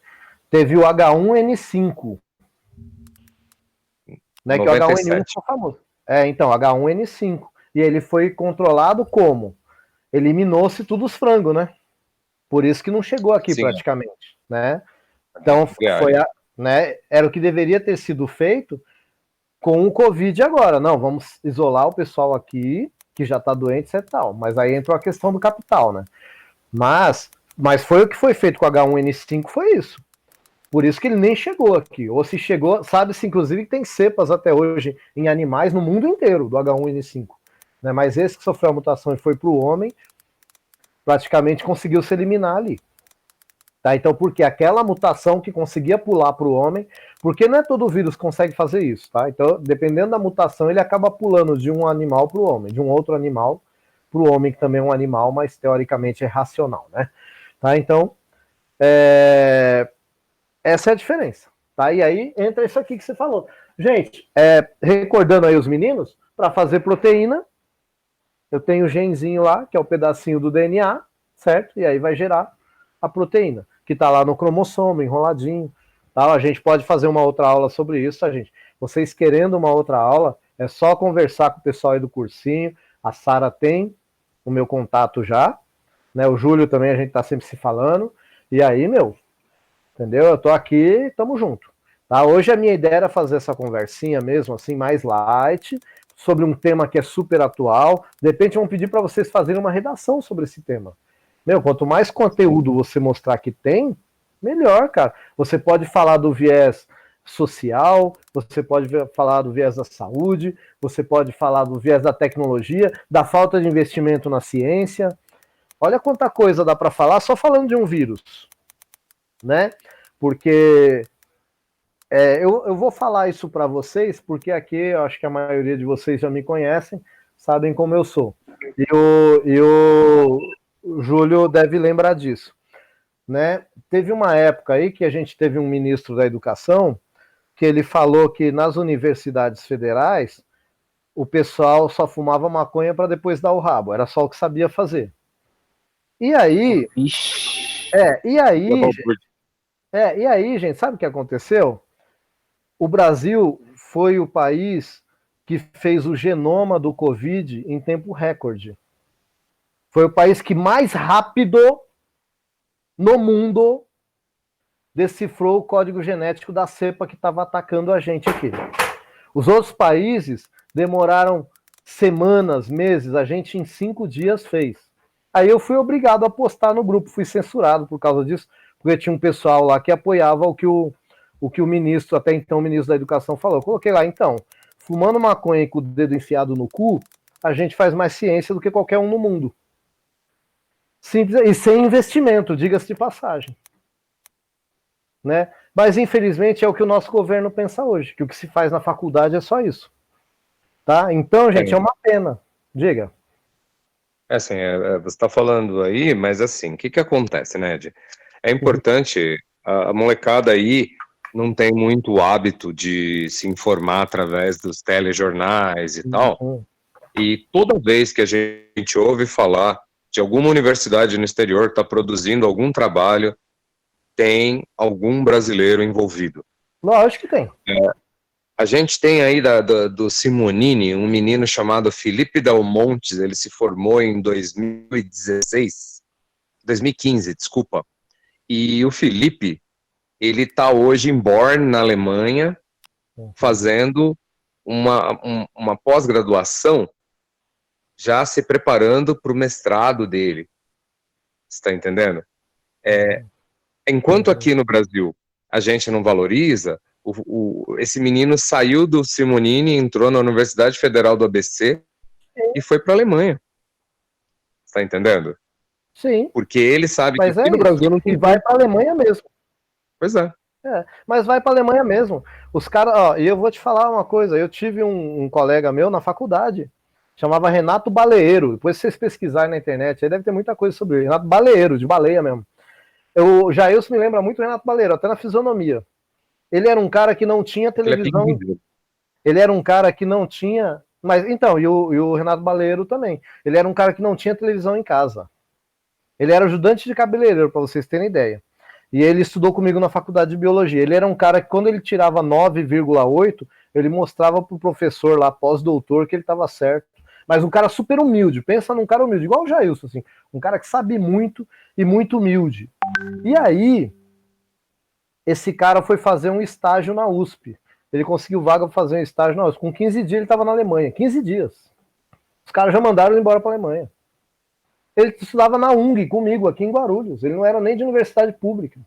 teve o H1N5. Né, que o H1N1 ficou famoso. Então, H1N5. E ele foi controlado como? Eliminou-se tudo os frangos, né? Por isso que não chegou aqui praticamente, né? Então, era o que deveria ter sido feito com o Covid agora. Não, vamos isolar o pessoal aqui, que já está doente e tal. Mas aí entrou a questão do capital, né? Mas foi o que foi feito com o H1N5, foi isso. Por isso que ele nem chegou aqui. Ou se chegou, sabe-se inclusive que tem cepas até hoje em animais no mundo inteiro do H1N5. Né? Mas esse que sofreu a mutação e foi para o homem, praticamente conseguiu se eliminar ali. Tá? Então, porque aquela mutação que conseguia pular para o homem, porque não é todo vírus que consegue fazer isso, tá? Então, dependendo da mutação, ele acaba pulando de um animal para o homem, de um outro animal para o homem, que também é um animal, mas teoricamente é racional, né? Tá? Então, essa é a diferença. Tá? E aí entra isso aqui que você falou. Gente, recordando aí os meninos, para fazer proteína, eu tenho o genzinho lá, que é o pedacinho do DNA, certo? E aí vai gerar a proteína, que está lá no cromossomo, enroladinho. Tá? A gente pode fazer uma outra aula sobre isso, tá, gente? Vocês querendo uma outra aula, é só conversar com o pessoal aí do cursinho. A Sara tem o meu contato já, né? O Júlio também, a gente tá sempre se falando. E aí, entendeu? Eu tô aqui, tamo junto. Tá? Hoje a minha ideia era fazer essa conversinha mesmo, assim, mais light, sobre um tema que é super atual. De repente vão pedir para vocês fazerem uma redação sobre esse tema. Quanto mais conteúdo você mostrar que tem, melhor, cara. Você pode falar do viés social, você pode falar do viés da saúde, você pode falar do viés da tecnologia, da falta de investimento na ciência. Olha quanta coisa dá para falar só falando de um vírus, né? Porque eu vou falar isso para vocês, porque aqui eu acho que a maioria de vocês já me conhecem, sabem como eu sou. E o Júlio deve lembrar disso, né? Teve uma época aí que a gente teve um ministro da Educação que ele falou que nas universidades federais o pessoal só fumava maconha para depois dar o rabo, era só o que sabia fazer. E aí, e aí, gente, sabe o que aconteceu? o Brasil foi o país que fez o genoma do Covid em tempo recorde. Foi o país que mais rápido no mundo decifrou o código genético da cepa que estava atacando a gente aqui. Os outros países demoraram semanas, meses, a gente em 5 dias fez. Aí eu fui obrigado a postar no grupo, fui censurado por causa disso, porque tinha um pessoal lá que apoiava o que o ministro, até então o ministro da Educação falou. Eu coloquei lá, então, fumando maconha e com o dedo enfiado no cu, a gente faz mais ciência do que qualquer um no mundo. Simples, e sem investimento, diga-se de passagem. Né? Mas infelizmente é o que o nosso governo pensa hoje, que o que se faz na faculdade é só isso. Tá? Então, gente, é uma pena. Diga. Assim, você está falando aí, mas assim, o que acontece, né, Ed? É importante, a molecada aí não tem muito hábito de se informar através dos telejornais e tal, e toda vez que a gente ouve falar de alguma universidade no exterior que está produzindo algum trabalho, tem algum brasileiro envolvido. Lógico que tem. A gente tem aí do Simonini, um menino chamado Felipe Del Montes, ele se formou em 2015, desculpa. E o Felipe, ele está hoje em Born, na Alemanha, fazendo uma pós-graduação, já se preparando para o mestrado dele. Você está entendendo? Enquanto aqui no Brasil a gente não valoriza, esse menino saiu do Simonini, entrou na Universidade Federal do ABC e foi para a Alemanha. Está entendendo? Sim. Porque ele sabe mas que aqui no Brasil não tem. E vai para a Alemanha mesmo. Pois é. Mas vai para a Alemanha mesmo. Os caras, ó, e eu vou te falar uma coisa, eu tive um colega meu na faculdade, chamava Renato Baleeiro, depois vocês pesquisarem na internet, aí deve ter muita coisa sobre ele. Renato Baleeiro, de baleia mesmo. O Jailson me lembra muito do Renato Baleeiro, até na fisionomia. Ele era um cara que não tinha televisão. Ele era um cara que não tinha. Mas então, e o Renato Baleeiro também. Ele era um cara que não tinha televisão em casa. Ele era ajudante de cabeleireiro, para vocês terem ideia. E ele estudou comigo na faculdade de biologia. Ele era um cara que, quando ele tirava 9,8, ele mostrava pro professor lá, pós-doutor, que ele estava certo. Mas um cara super humilde. Pensa num cara humilde, igual o Jailson, assim. Um cara que sabe muito e muito humilde. E aí, esse cara foi fazer um estágio na USP. Ele conseguiu vaga para fazer um estágio na USP. Com 15 dias ele estava na Alemanha. 15 dias. Os caras já mandaram ele embora para a Alemanha. Ele estudava na UNG comigo, aqui em Guarulhos. Ele não era nem de universidade pública.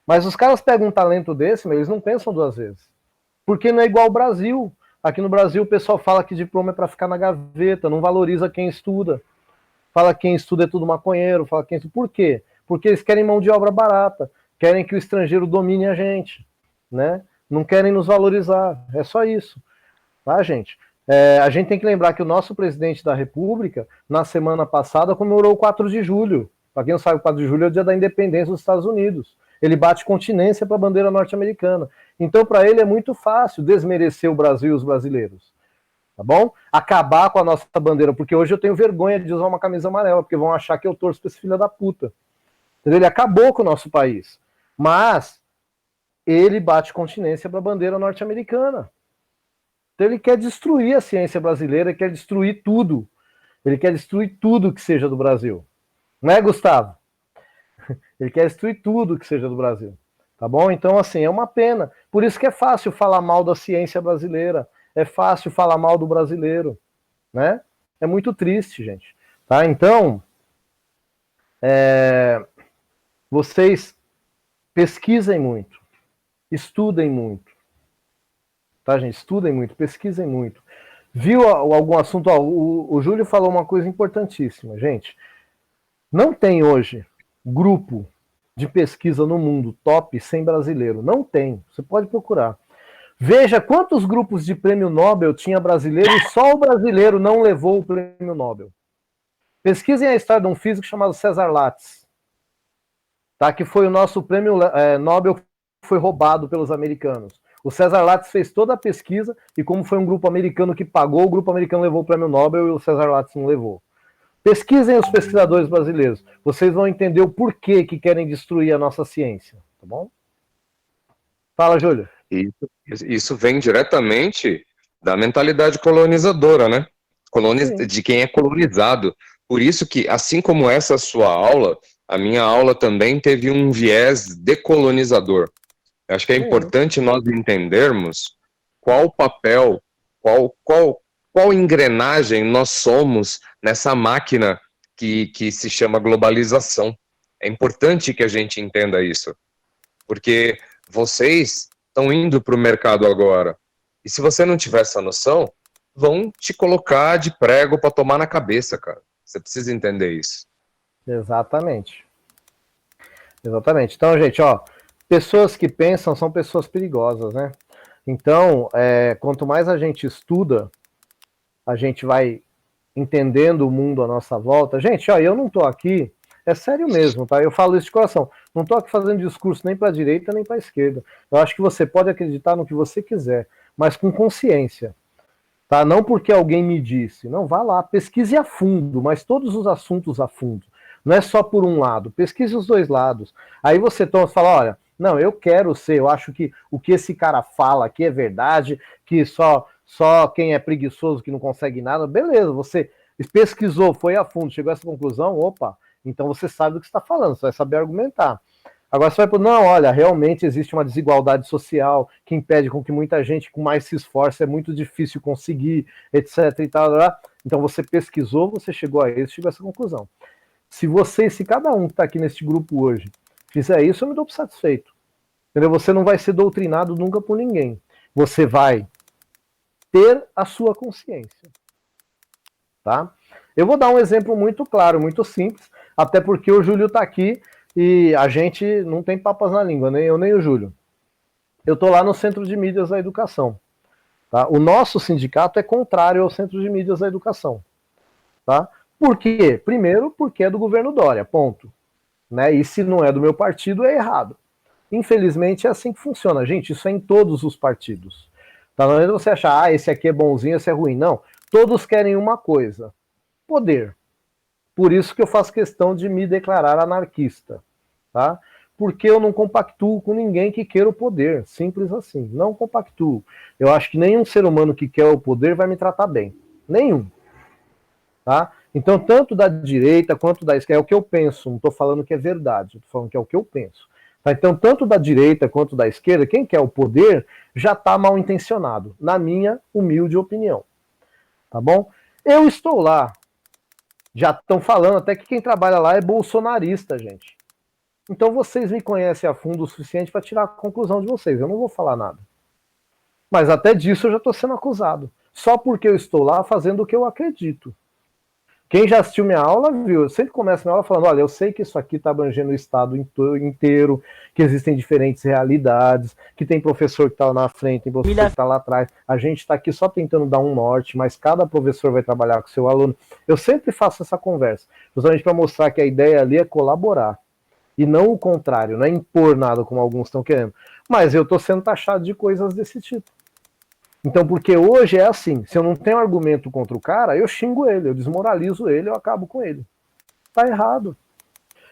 Mas os caras pegam um talento desse, mas eles não pensam 2 vezes. Porque não é igual ao Brasil. Aqui no Brasil o pessoal fala que diploma é para ficar na gaveta, não valoriza quem estuda. Fala que quem estuda é tudo maconheiro. Fala quem estuda. Por quê? Porque eles querem mão de obra barata. Querem que o estrangeiro domine a gente. Né? Não querem nos valorizar. É só isso. Tá, gente? A gente tem que lembrar que o nosso presidente da República, na semana passada, comemorou o 4 de julho. Para quem não sabe, o 4 de julho é o dia da independência dos Estados Unidos. Ele bate continência para a bandeira norte-americana. Então, para ele é muito fácil desmerecer o Brasil e os brasileiros. Tá bom? Acabar com a nossa bandeira, porque hoje eu tenho vergonha de usar uma camisa amarela, porque vão achar que eu torço para esse filho da puta. Entendeu? Ele acabou com o nosso país. Mas ele bate continência para a bandeira norte-americana. Então ele quer destruir a ciência brasileira, quer destruir tudo. Ele quer destruir tudo que seja do Brasil. Não é, Gustavo? Ele quer destruir tudo que seja do Brasil. Tá bom? Então, assim, é uma pena. Por isso que é fácil falar mal da ciência brasileira. É fácil falar mal do brasileiro. Né? É muito triste, gente. Tá? Então, vocês pesquisem muito. Estudem muito. Tá, gente? Estudem muito, pesquisem muito. Viu algum assunto? O Júlio falou uma coisa importantíssima, gente. Não tem hoje grupo de pesquisa no mundo top sem brasileiro. Não tem. Você pode procurar. Veja quantos grupos de prêmio Nobel tinha brasileiro e só o brasileiro não levou o prêmio Nobel. Pesquisem a história de um físico chamado Cesar Lattes, tá? Que foi o nosso prêmio Nobel que foi roubado pelos americanos. O Cesar Lattes fez toda a pesquisa e como foi um grupo americano que pagou, o grupo americano levou o prêmio Nobel e o Cesar Lattes não levou. Pesquisem os pesquisadores brasileiros. Vocês vão entender o porquê que querem destruir a nossa ciência. Tá bom? Fala, Júlio. E isso vem diretamente da mentalidade colonizadora, né? Sim. De quem é colonizado. Por isso que, assim como essa sua aula, a minha aula também teve um viés decolonizador. Eu acho que é Sim. importante nós entendermos qual papel, qual engrenagem nós somos nessa máquina que se chama globalização. É importante que a gente entenda isso, porque vocês estão indo para o mercado agora. E se você não tiver essa noção, vão te colocar de prego para tomar na cabeça, cara. Você precisa entender isso. Exatamente. Exatamente. Então, gente, ó, pessoas que pensam são pessoas perigosas, né? Então, quanto mais a gente estuda, a gente vai entendendo o mundo à nossa volta. Gente, ó, eu não tô aqui, é sério mesmo, tá? Eu falo isso de coração. Não tô aqui fazendo discurso nem para a direita nem para a esquerda. Eu acho que você pode acreditar no que você quiser, mas com consciência, tá? Não porque alguém me disse. Não, vá lá, pesquise a fundo, mas todos os assuntos a fundo. Não é só por um lado, pesquise os dois lados. Aí você fala, olha, não, eu quero ser, eu acho que o que esse cara fala aqui é verdade, que só quem é preguiçoso que não consegue nada, beleza, você pesquisou, foi a fundo, chegou a essa conclusão, opa, então você sabe do que está falando, você vai saber argumentar. Agora você vai por, não, olha, realmente existe uma desigualdade social que impede com que muita gente com mais se esforce, é muito difícil conseguir, etc e tal, então você pesquisou, você chegou a isso, chegou a essa conclusão. Se cada um que está aqui neste grupo hoje fizer isso, eu me dou por satisfeito. Entendeu? Você não vai ser doutrinado nunca por ninguém. Você vai ter a sua consciência. Tá? Eu vou dar um exemplo muito claro, muito simples, até porque o Júlio está aqui e a gente não tem papas na língua, nem eu nem o Júlio. Eu estou lá no Centro de Mídias da Educação. Tá? O nosso sindicato é contrário ao Centro de Mídias da Educação. Tá? Por quê? Primeiro, porque é do governo Dória, ponto. Né? E se não é do meu partido, é errado. Infelizmente é assim que funciona. Gente, isso é em todos os partidos. Tá? Não é você achar, esse aqui é bonzinho, esse é ruim. Não. Todos querem uma coisa: poder. Por isso que eu faço questão de me declarar anarquista. Tá? Porque eu não compactuo com ninguém que queira o poder. Simples assim. Não compactuo. Eu acho que nenhum ser humano que quer o poder vai me tratar bem. Nenhum. Tá? Então, tanto da direita quanto da esquerda, é o que eu penso, não estou falando que é verdade, estou falando que é o que eu penso. Tá? Então, tanto da direita quanto da esquerda, quem quer o poder já está mal intencionado, na minha humilde opinião. Tá bom? Eu estou lá, já estão falando até que quem trabalha lá é bolsonarista, gente. Então, vocês me conhecem a fundo o suficiente para tirar a conclusão de vocês, eu não vou falar nada. Mas até disso eu já estou sendo acusado, só porque eu estou lá fazendo o que eu acredito. Quem já assistiu minha aula viu, eu sempre começo minha aula falando, olha, eu sei que isso aqui está abrangendo o estado inteiro, que existem diferentes realidades, que tem professor que está lá na frente, tem professor que está lá atrás, a gente está aqui só tentando dar um norte, mas cada professor vai trabalhar com o seu aluno. Eu sempre faço essa conversa, justamente para mostrar que a ideia ali é colaborar, e não o contrário, não é impor nada como alguns estão querendo. Mas eu estou sendo taxado de coisas desse tipo. Então, porque hoje é assim, se eu não tenho argumento contra o cara, eu xingo ele, eu desmoralizo ele, eu acabo com ele. Tá errado.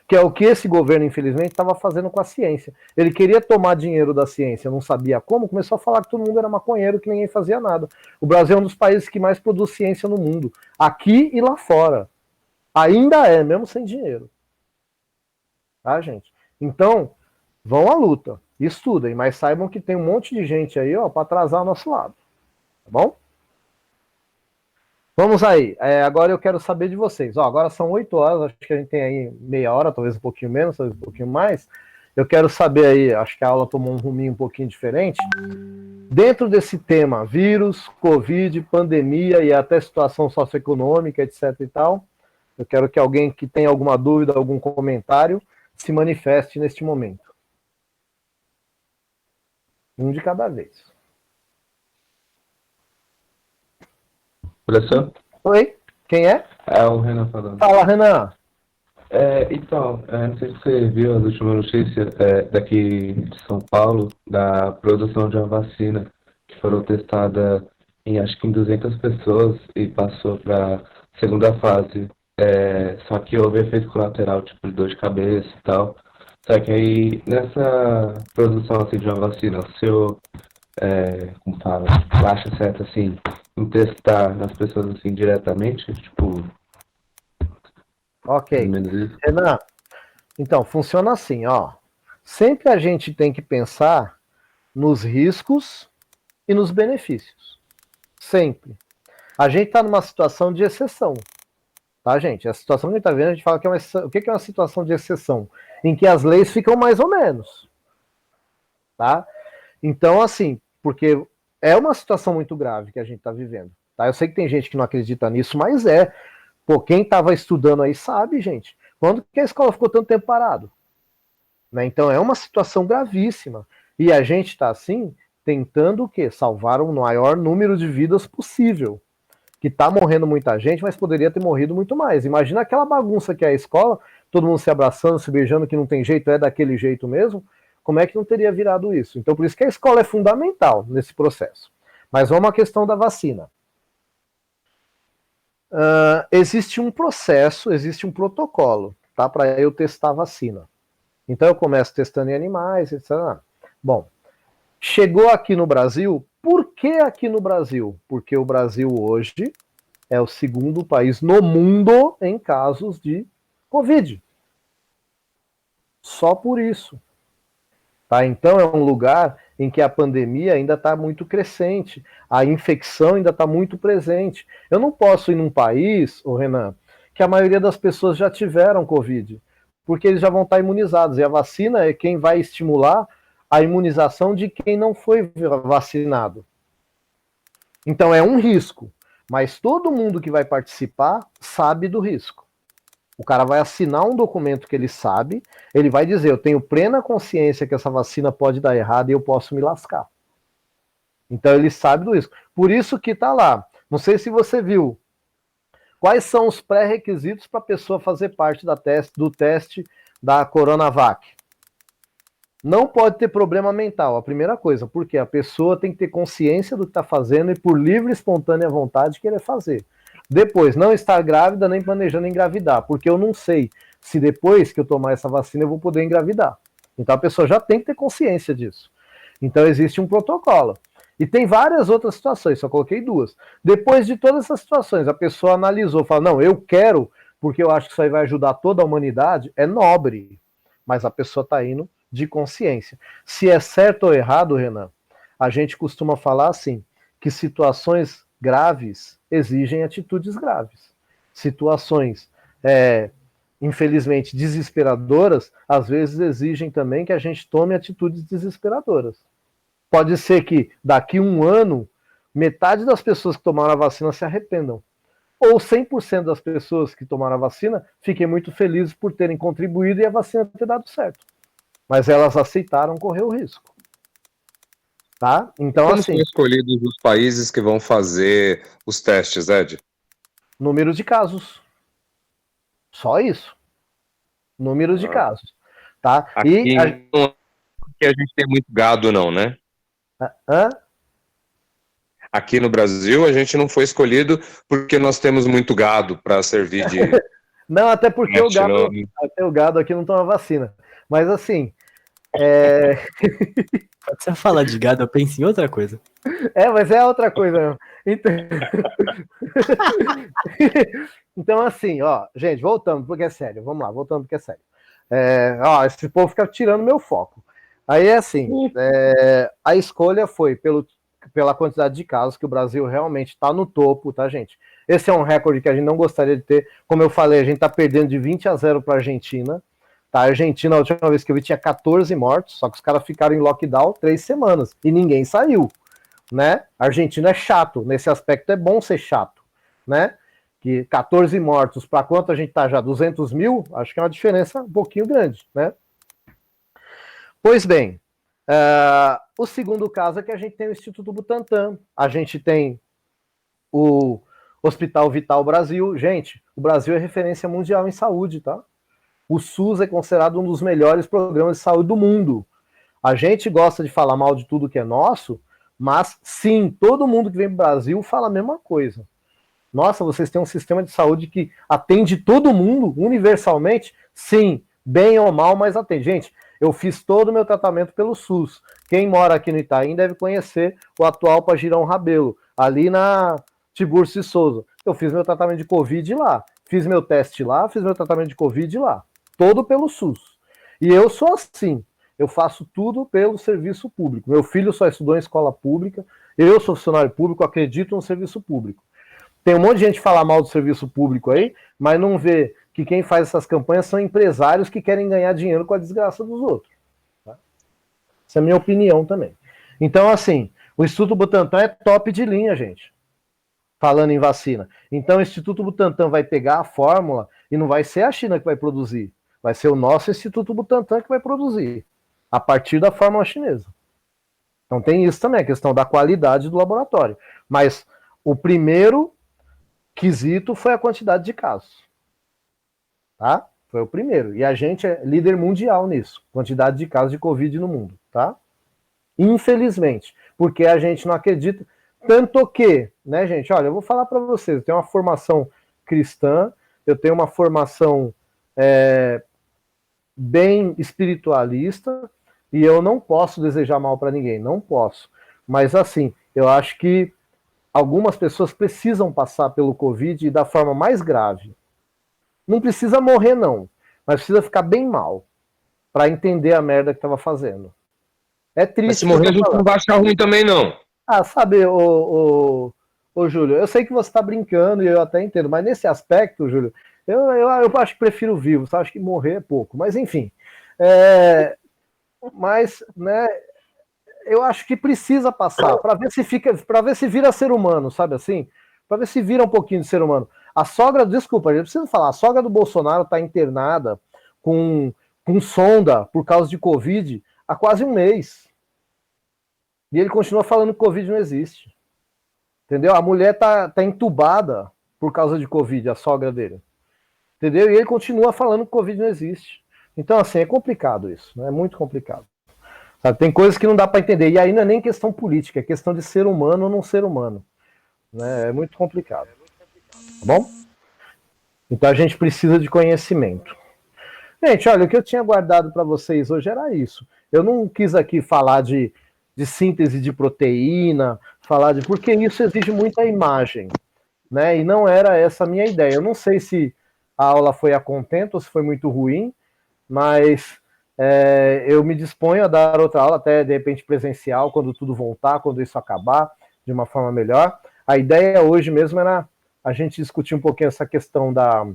Que é o que esse governo, infelizmente, estava fazendo com a ciência. Ele queria tomar dinheiro da ciência, não sabia como, começou a falar que todo mundo era maconheiro, que ninguém fazia nada. O Brasil é um dos países que mais produz ciência no mundo, aqui e lá fora. Ainda é, mesmo sem dinheiro. Tá, gente? Então, vão à luta, estudem, mas saibam que tem um monte de gente aí, ó, para atrasar o nosso lado. Tá bom? Vamos aí. Agora eu quero saber de vocês. Ó, agora são 8 horas, acho que a gente tem aí meia hora, talvez um pouquinho menos, talvez um pouquinho mais. Eu quero saber aí, acho que a aula tomou um ruminho um pouquinho diferente. Dentro desse tema, vírus, Covid, pandemia e até situação socioeconômica, etc e tal, eu quero que alguém que tenha alguma dúvida, algum comentário, se manifeste neste momento. Um de cada vez. Professor? Oi, quem é? É o Renan falando. Fala, Renan. Não sei se você viu as últimas notícias daqui de São Paulo, da produção de uma vacina que foram testada acho que em 200 pessoas e passou para segunda fase. Só que houve efeito colateral, tipo de dor de cabeça e tal. Só que aí, nessa produção assim, de uma vacina, o senhor, como fala, acha certo assim, em testar nas pessoas assim diretamente? Tipo, mais Ok. ou menos isso? Renan, então, funciona assim, ó. Sempre a gente tem que pensar nos riscos e nos benefícios. Sempre. A gente está numa situação de exceção, tá, gente? A situação que a gente está vendo, a gente fala que é uma exceção. O que é uma situação de exceção? Em que as leis ficam mais ou menos, tá? Então, assim, porque é uma situação muito grave que a gente está vivendo, tá? Eu sei que tem gente que não acredita nisso, mas é. Pô, quem estava estudando aí sabe, gente. Quando que a escola ficou tanto tempo parado? Né? Então é uma situação gravíssima. E a gente está assim, tentando o quê? Salvar o maior número de vidas possível. Que está morrendo muita gente, mas poderia ter morrido muito mais. Imagina aquela bagunça que é a escola, todo mundo se abraçando, se beijando, que não tem jeito, é daquele jeito mesmo. Como é que não teria virado isso? Então por isso que a escola é fundamental nesse processo. Mas vamos à questão da vacina. Existe um processo, existe um protocolo, tá, para eu testar a vacina. Então eu começo testando em animais, etc. Bom, chegou aqui no Brasil. Por que aqui no Brasil? Porque o Brasil hoje é o segundo país no mundo em casos de Covid. Só por isso. Tá? Então é um lugar em que a pandemia ainda está muito crescente, a infecção ainda está muito presente. Eu não posso ir num país, Renan, que a maioria das pessoas já tiveram Covid, porque eles já vão estar imunizados, e a vacina é quem vai estimular a imunização de quem não foi vacinado. Então é um risco, mas todo mundo que vai participar sabe do risco. O cara vai assinar um documento que ele sabe, ele vai dizer, eu tenho plena consciência que essa vacina pode dar errado e eu posso me lascar. Então ele sabe do risco. Por isso que está lá. Não sei se você viu. Quais são os pré-requisitos para a pessoa fazer parte do teste da Coronavac? Não pode ter problema mental, a primeira coisa, porque a pessoa tem que ter consciência do que está fazendo e por livre e espontânea vontade querer fazer. Depois, não estar grávida nem planejando engravidar, porque eu não sei se depois que eu tomar essa vacina eu vou poder engravidar. Então a pessoa já tem que ter consciência disso. Então existe um protocolo. E tem várias outras situações, só coloquei duas. Depois de todas essas situações, a pessoa analisou, falou, não, eu quero, porque eu acho que isso aí vai ajudar toda a humanidade, é nobre. Mas a pessoa está indo de consciência. Se é certo ou errado, Renan, a gente costuma falar assim, que situações graves exigem atitudes graves. Situações, infelizmente, desesperadoras, às vezes exigem também que a gente tome atitudes desesperadoras. Pode ser que daqui a um ano, metade das pessoas que tomaram a vacina se arrependam. Ou 100% das pessoas que tomaram a vacina fiquem muito felizes por terem contribuído e a vacina ter dado certo. Mas elas aceitaram correr o risco. Tá? Então, Como assim, são escolhidos os países que vão fazer os testes, Ed? número de casos. Só isso. Número de casos. Tá? Aqui não é porque a gente tem muito gado, não, né? Aqui no Brasil, a gente não foi escolhido porque nós temos muito gado para servir de... Não, até porque o gado aqui não toma vacina. Mas assim... Quando você fala de gado, eu penso em outra coisa. Mas é outra coisa. Então assim, ó, gente, voltando, porque é sério. Vamos lá, voltando, porque é sério. Esse povo fica tirando meu foco. Aí é assim, a escolha foi pela quantidade de casos, que o Brasil realmente está no topo, tá, gente? Esse é um recorde que a gente não gostaria de ter. Como eu falei, a gente está perdendo de 20-0 para a Argentina. Tá, a Argentina, a última vez que eu vi, tinha 14 mortos, só que os caras ficaram em lockdown 3 semanas e ninguém saiu, né? A Argentina é chato, nesse aspecto é bom ser chato, né? Que 14 mortos, para quanto a gente tá já? 200 mil? Acho que é uma diferença um pouquinho grande, né? Pois bem, o segundo caso é que a gente tem o Instituto Butantan, a gente tem o Hospital Vital Brasil. Gente, o Brasil é referência mundial em saúde, tá? O SUS é considerado um dos melhores programas de saúde do mundo. A gente gosta de falar mal de tudo que é nosso, mas sim, todo mundo que vem para o Brasil fala a mesma coisa. Nossa, vocês têm um sistema de saúde que atende todo mundo universalmente? Sim, Bem ou mal, mas atende. Gente, eu fiz todo o meu tratamento pelo SUS. Quem mora aqui no Itaim deve conhecer o atual Pagirão Rabelo, ali na Tiburcio de Souza. Eu fiz meu tratamento de Covid lá, fiz meu teste lá, fiz meu tratamento de Covid lá. Todo pelo SUS. E eu sou assim, eu faço tudo pelo serviço público. Meu filho só estudou em escola pública, eu sou funcionário público, acredito no serviço público. Tem um monte de gente que fala mal do serviço público aí, mas não vê que quem faz essas campanhas são empresários que querem ganhar dinheiro com a desgraça dos outros. Tá? Essa é a minha opinião também. Então, assim, o Instituto Butantan é top de linha, gente. Falando em vacina. Então, o Instituto Butantan vai pegar a fórmula e não vai ser a China que vai produzir. Vai ser o nosso Instituto Butantan que vai produzir. A partir da fórmula chinesa. Então, tem isso também, a questão da qualidade do laboratório. Mas o primeiro quesito foi a quantidade de casos. Tá? Foi o primeiro. E a gente é líder mundial nisso. Quantidade de casos de Covid no mundo. Tá? Infelizmente. Porque a gente não acredita. Tanto que, né, gente? Olha, eu vou falar para vocês. Eu tenho uma formação cristã. Eu tenho uma formação bem espiritualista. E eu não posso desejar mal para ninguém. Não posso. Mas, assim, eu acho que algumas pessoas precisam passar pelo Covid da forma mais grave. Não precisa morrer, não. Mas precisa ficar bem mal. Para entender a merda que estava fazendo. É triste. Mas se morrer, a gente não vai achar ruim também, não. Ah, sabe, ô Júlio, eu sei que você está brincando e eu até entendo, mas nesse aspecto, Júlio, eu acho que prefiro vivo, sabe? Acho que morrer é pouco. Mas, enfim. Mas, né, eu acho que precisa passar para ver se fica, para ver se vira ser humano, sabe assim? Para ver se vira um pouquinho de ser humano. A sogra, desculpa, eu preciso falar, a sogra do Bolsonaro está internada com sonda por causa de Covid há quase um mês. E ele continua falando que Covid não existe. Entendeu? A mulher tá entubada por causa de Covid, a sogra dele. Entendeu? E ele continua falando que Covid não existe. Então, assim, é complicado isso, né? É muito complicado. Sabe? Tem coisas que não dá para entender. E aí não é nem questão política, é questão de ser humano ou não ser humano. Né? É muito complicado. Tá bom? Então a gente precisa de conhecimento. Gente, olha, o que eu tinha guardado para vocês hoje era isso. Eu não quis aqui falar de síntese de proteína, falar de... porque isso exige muita imagem. Né? E não era essa a minha ideia. Eu não sei se a aula foi a contento ou se foi muito ruim, mas eu me disponho a dar outra aula, até de repente presencial, quando tudo voltar, quando isso acabar, de uma forma melhor. A ideia hoje mesmo era a gente discutir um pouquinho essa questão da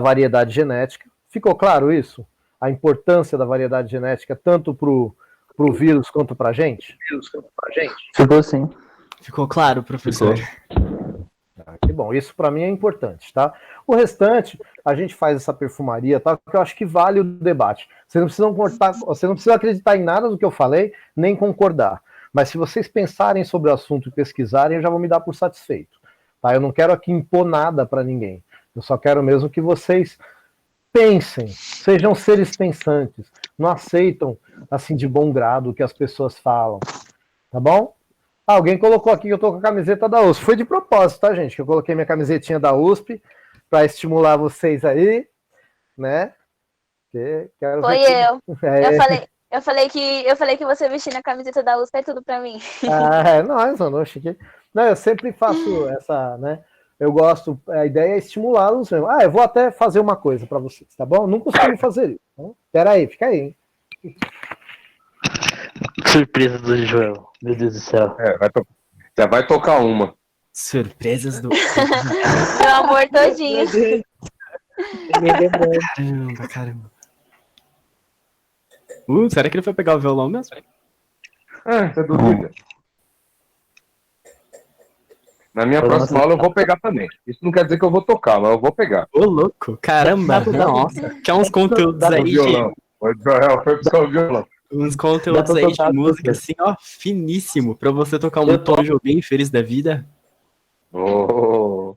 variedade genética. Ficou claro isso? A importância da variedade genética, tanto para o vírus quanto para a gente? Ficou sim. Ficou claro, professor. Que bom, isso para mim é importante, tá? O restante, a gente faz essa perfumaria, tá? Porque eu acho que vale o debate. Vocês não precisam acreditar em nada do que eu falei, nem concordar. Mas se vocês pensarem sobre o assunto e pesquisarem, eu já vou me dar por satisfeito. Tá? Eu não quero aqui impor nada para ninguém. Eu só quero mesmo que vocês pensem, sejam seres pensantes. Não aceitam, assim, de bom grado o que as pessoas falam. Tá bom? Alguém colocou aqui que eu tô com a camiseta da USP. Foi de propósito, tá, gente? Que eu coloquei minha camisetinha da USP para estimular vocês aí, né? Foi eu. Eu falei que você vestindo a camiseta da USP é tudo pra mim. Não, eu sempre faço essa, né? Eu gosto, a ideia é estimulá-los mesmo. Eu vou até fazer uma coisa para vocês, tá bom? Não costumo fazer isso. Então, peraí, fica aí, hein? Surpresa do Joel. Meu Deus do céu. Já vai tocar uma. Surpresas do... Meu amor todinho. Caramba. Será que ele foi pegar o violão mesmo? Você duvida? Na minha próxima aula eu vou pegar também. Isso não quer dizer que eu vou tocar, mas eu vou pegar. Ô, louco, caramba. Nossa, quer uns conteúdos aí de... O Joel foi buscar o violão. Uns conteúdos aí de música, assim, ó, finíssimo, pra você tocar um Tom Jobim feliz da vida. Oh.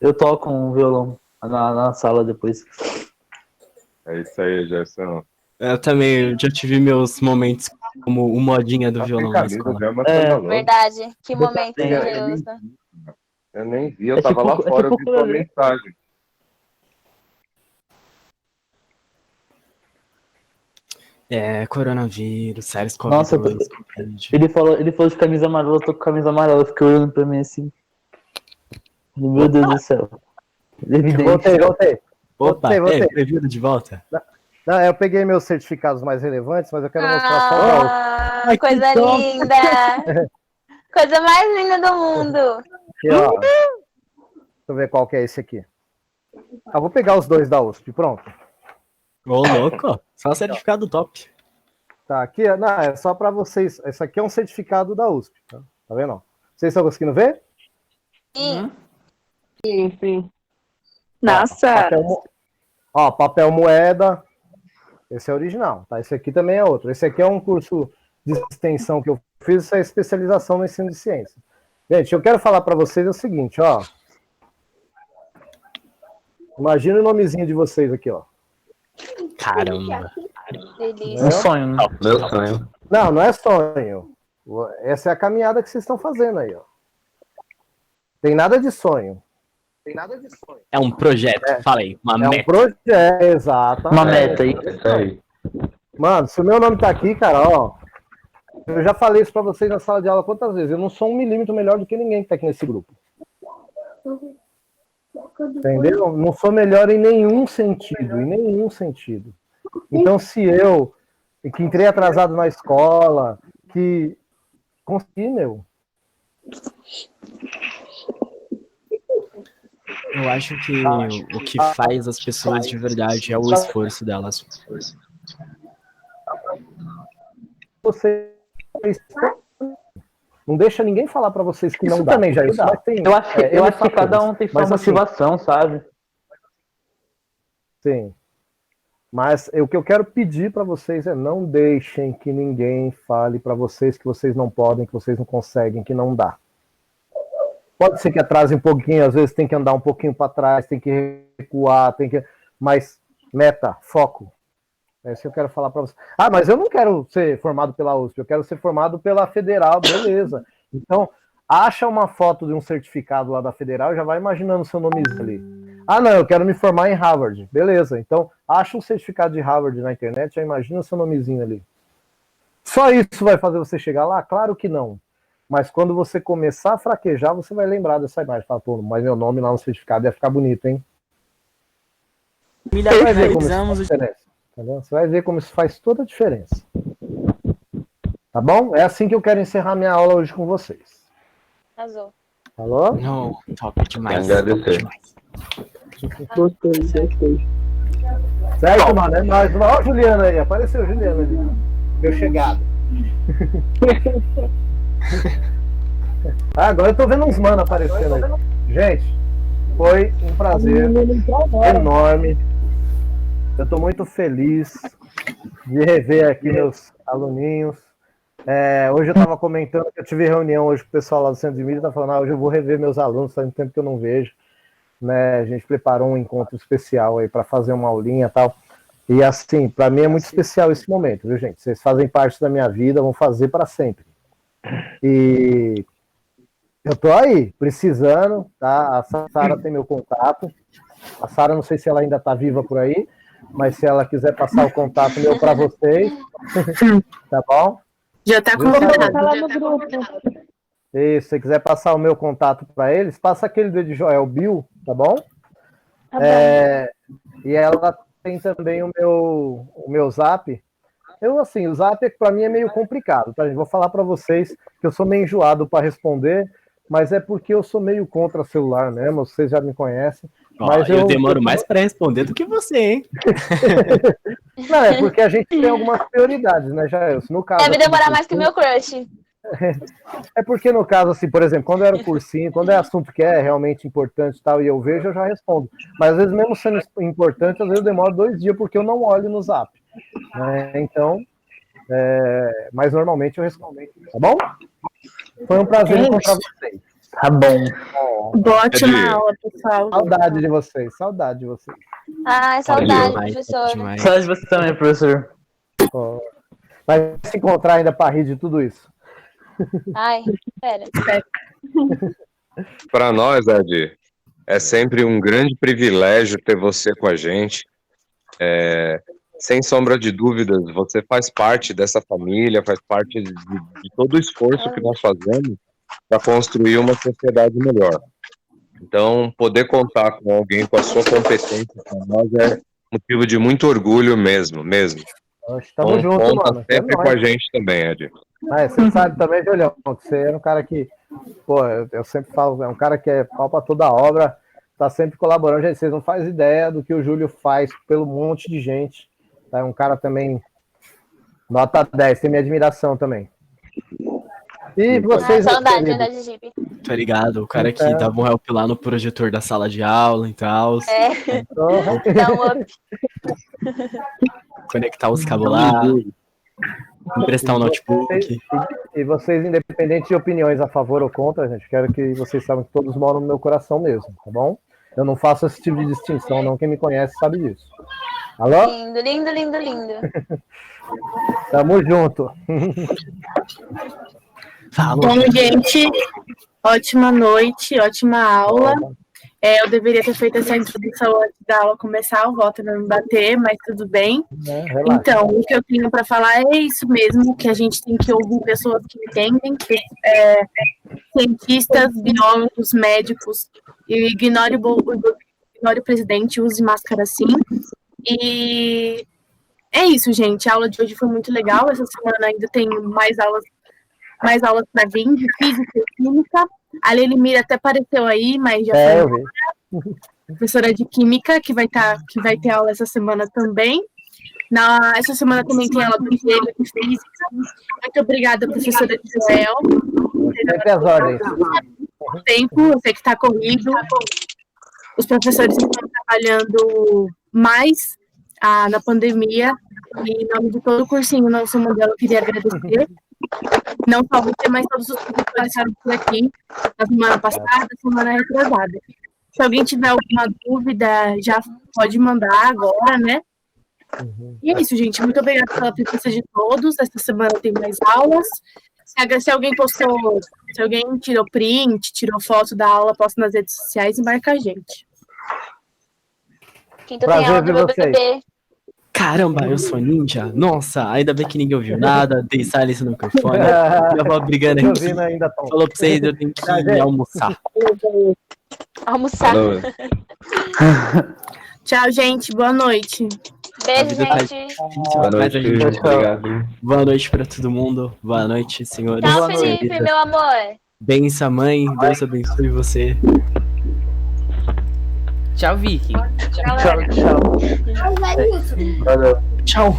Eu toco um violão na sala depois. É isso aí, Gerson. Eu também já tive meus momentos como o modinha do violão na escola. Verdade, que momento glorioso. Eu nem vi, eu tava lá fora, eu vi sua mensagem. Coronavírus, SARS-CoV-2. Nossa, Covid. ele falou de camisa amarela, eu tô com camisa amarela, eu fiquei olhando pra mim assim. Meu Deus do céu. Evidente. Voltei. Opa, Voltei. bem-vindo de volta. Não, eu peguei meus certificados mais relevantes, mas eu quero mostrar só o Ai, coisa linda! Coisa mais linda do mundo. aqui, ó. Deixa eu ver qual que é esse aqui. Vou pegar os dois da USP, pronto. Ô, louco, só certificado top. Tá, aqui, não, é só para vocês. Esse aqui é um certificado da USP, tá vendo? Ó? Vocês estão conseguindo ver? Sim. Sim. Nossa! Papel moeda. Esse é original, tá? Esse aqui também é outro. Esse aqui é um curso de extensão que eu fiz, essa especialização no ensino de ciência. Gente, eu quero falar para vocês o seguinte, ó. Imagina o nomezinho de vocês aqui, ó. Caramba. Um sonho, né? Meu sonho. Não é sonho. Essa é a caminhada que vocês estão fazendo aí, ó. Tem nada de sonho. É um projeto, falei, uma É meta. um projeto, exato. Uma meta aí. Isso aí. Mano, se o meu nome tá aqui, cara, ó. Eu já falei isso pra vocês na sala de aula quantas vezes. Eu não sou 1 milímetro melhor do que ninguém que tá aqui nesse grupo. Entendeu? Não sou melhor em nenhum sentido. Então, se eu, que entrei atrasado na escola, que consegui, meu. Eu acho que o que faz as pessoas de verdade é o esforço delas. Vocês não deixa ninguém falar pra vocês que não dá. Também já isso. Mas tem, Eu acho que cada um tem sua mas, assim, motivação, sabe? Sim. Mas o que eu quero pedir para vocês é não deixem que ninguém fale para vocês que vocês não podem, que vocês não conseguem, que não dá. Pode ser que atrase um pouquinho, às vezes tem que andar um pouquinho para trás, tem que recuar, mas meta, foco. É isso que eu quero falar para vocês. Mas eu não quero ser formado pela USP, eu quero ser formado pela Federal, beleza. Então, acha uma foto de um certificado lá da Federal e já vai imaginando seu nomezinho ali. Não, eu quero me formar em Harvard. Beleza, então acha um certificado de Harvard na internet, já imagina seu nomezinho ali. Só isso vai fazer você chegar lá? Claro que não. Mas quando você começar a fraquejar, você vai lembrar dessa imagem. Fala, pô, mas meu nome lá no certificado ia ficar bonito, hein? Você vai ver como isso faz diferença. Entendeu? Você vai ver como isso faz toda a diferença. Tá bom? É assim que eu quero encerrar minha aula hoje com vocês. Arrasou. Falou? Não, top demais. Agradecer. Gostei. Certo, mano? É nóis. Ó, Juliana aí. Apareceu Juliana ali. Meu chegado. Agora eu tô vendo uns mano aparecendo aí. Gente, foi um prazer enorme. Eu tô muito feliz de rever aqui meus aluninhos. Hoje eu tava comentando que eu tive reunião hoje com o pessoal lá do Centro de Mídia, tá falando, hoje eu vou rever meus alunos, faz um tempo que eu não vejo. Né? A gente preparou um encontro especial aí para fazer uma aulinha e tal. E assim, para mim é muito especial esse momento, viu, gente? Vocês fazem parte da minha vida, vão fazer para sempre. E eu tô aí, precisando, tá? A Sara tem meu contato. A Sara, não sei se ela ainda tá viva por aí, mas se ela quiser passar o contato meu para vocês, tá bom? Já tá convidado. E se você quiser passar o meu contato para eles, passa aquele do Joel Bill, tá bom? Tá E ela tem também o meu Zap. O Zap para mim é meio complicado, tá, gente? Vou falar para vocês que eu sou meio enjoado para responder, mas é porque eu sou meio contra celular mesmo, vocês já me conhecem. Mas eu demoro mais para responder do que você, hein? Não, é porque a gente tem algumas prioridades, né, Jael? No caso, deve demorar mais que o meu crush. É porque no caso, assim, por exemplo, quando era o cursinho, quando é assunto que é realmente importante e tal, e eu vejo, eu já respondo. Mas às vezes, mesmo sendo importante, às vezes eu demoro 2 dias porque eu não olho no Zap. Então, mas normalmente eu respondo. Tá bom? Foi um prazer encontrar vocês. Tá bom. Ótima aula, pessoal. Saudade de vocês. Ai, saudade, professor. Saudade de você também, professor. Vai se encontrar ainda para rir de tudo isso. Ai, espera. Para nós, Ed, é sempre um grande privilégio ter você com a gente. sem sombra de dúvidas, você faz parte dessa família, faz parte de todo o esforço que nós fazemos para construir uma sociedade melhor. Então, poder contar com alguém com a sua competência para nós é motivo de muito orgulho mesmo. Estamos juntos, conta mano. sempre com a gente também, Ed. Você sabe também, Julião, que você era um cara que, pô, eu sempre falo, é um cara que é pau pra toda a obra, tá sempre colaborando. Gente, vocês não fazem ideia do que o Júlio faz pelo monte de gente. Tá? É um cara também, nota 10, tem minha admiração também. E vocês... Saudade, Jeep. Tá ligado? O cara que dava um help lá no projetor da sala de aula e tal. Dá um up. Conectar os cabos lá. Emprestar um notebook. E vocês, independente de opiniões a favor ou contra, gente, quero que vocês saibam que todos moram no meu coração mesmo, tá bom? Eu não faço esse tipo de distinção, não. Quem me conhece sabe disso. Alô? Lindo. Tamo junto. Bom, gente, ótima noite, ótima aula. Eu deveria ter feito essa introdução antes da aula começar, o Walter não me bater, mas tudo bem. Então, o que eu tenho para falar é isso mesmo, que a gente tem que ouvir pessoas que entendem, cientistas, biólogos, médicos, e ignore o presidente, use máscara sim. E é isso, gente. A aula de hoje foi muito legal. Essa semana ainda tem mais aulas para vir, de física e química. A Lili Mira até apareceu aí, mas já foi professora de química, que vai ter aula essa semana também. Essa semana também tem aula de física. Muito obrigada, professora de Joel. Sempre as ordens. Tempo, eu sei que está corrido. Os professores estão trabalhando mais na pandemia. E em nome de todo o cursinho Nosso Modelo, eu queria agradecer. Não só você, mas todos os professores estavam por aqui na semana passada, semana retrasada. Se alguém tiver alguma dúvida, já pode mandar agora, né? E é isso, gente. Muito obrigada pela presença de todos. Essa semana tem mais aulas. Se alguém postou, se alguém tirou print, tirou foto da aula, posta nas redes sociais e marca a gente. Quinta tem aula do BBB. Caramba, eu sou ninja? Nossa, ainda bem que ninguém ouviu nada, dei silence no microfone, eu vou brigando aqui. Falou pra vocês, eu tenho que ir almoçar. Almoçar. Tchau, gente, boa noite. Beijo, gente. Boa noite, obrigado. Boa noite pra todo mundo, boa noite, senhores. Tchau, Felipe, meu amor. Benção, mãe, Deus abençoe você. Tchau, Vicky. Tchau. Tchau.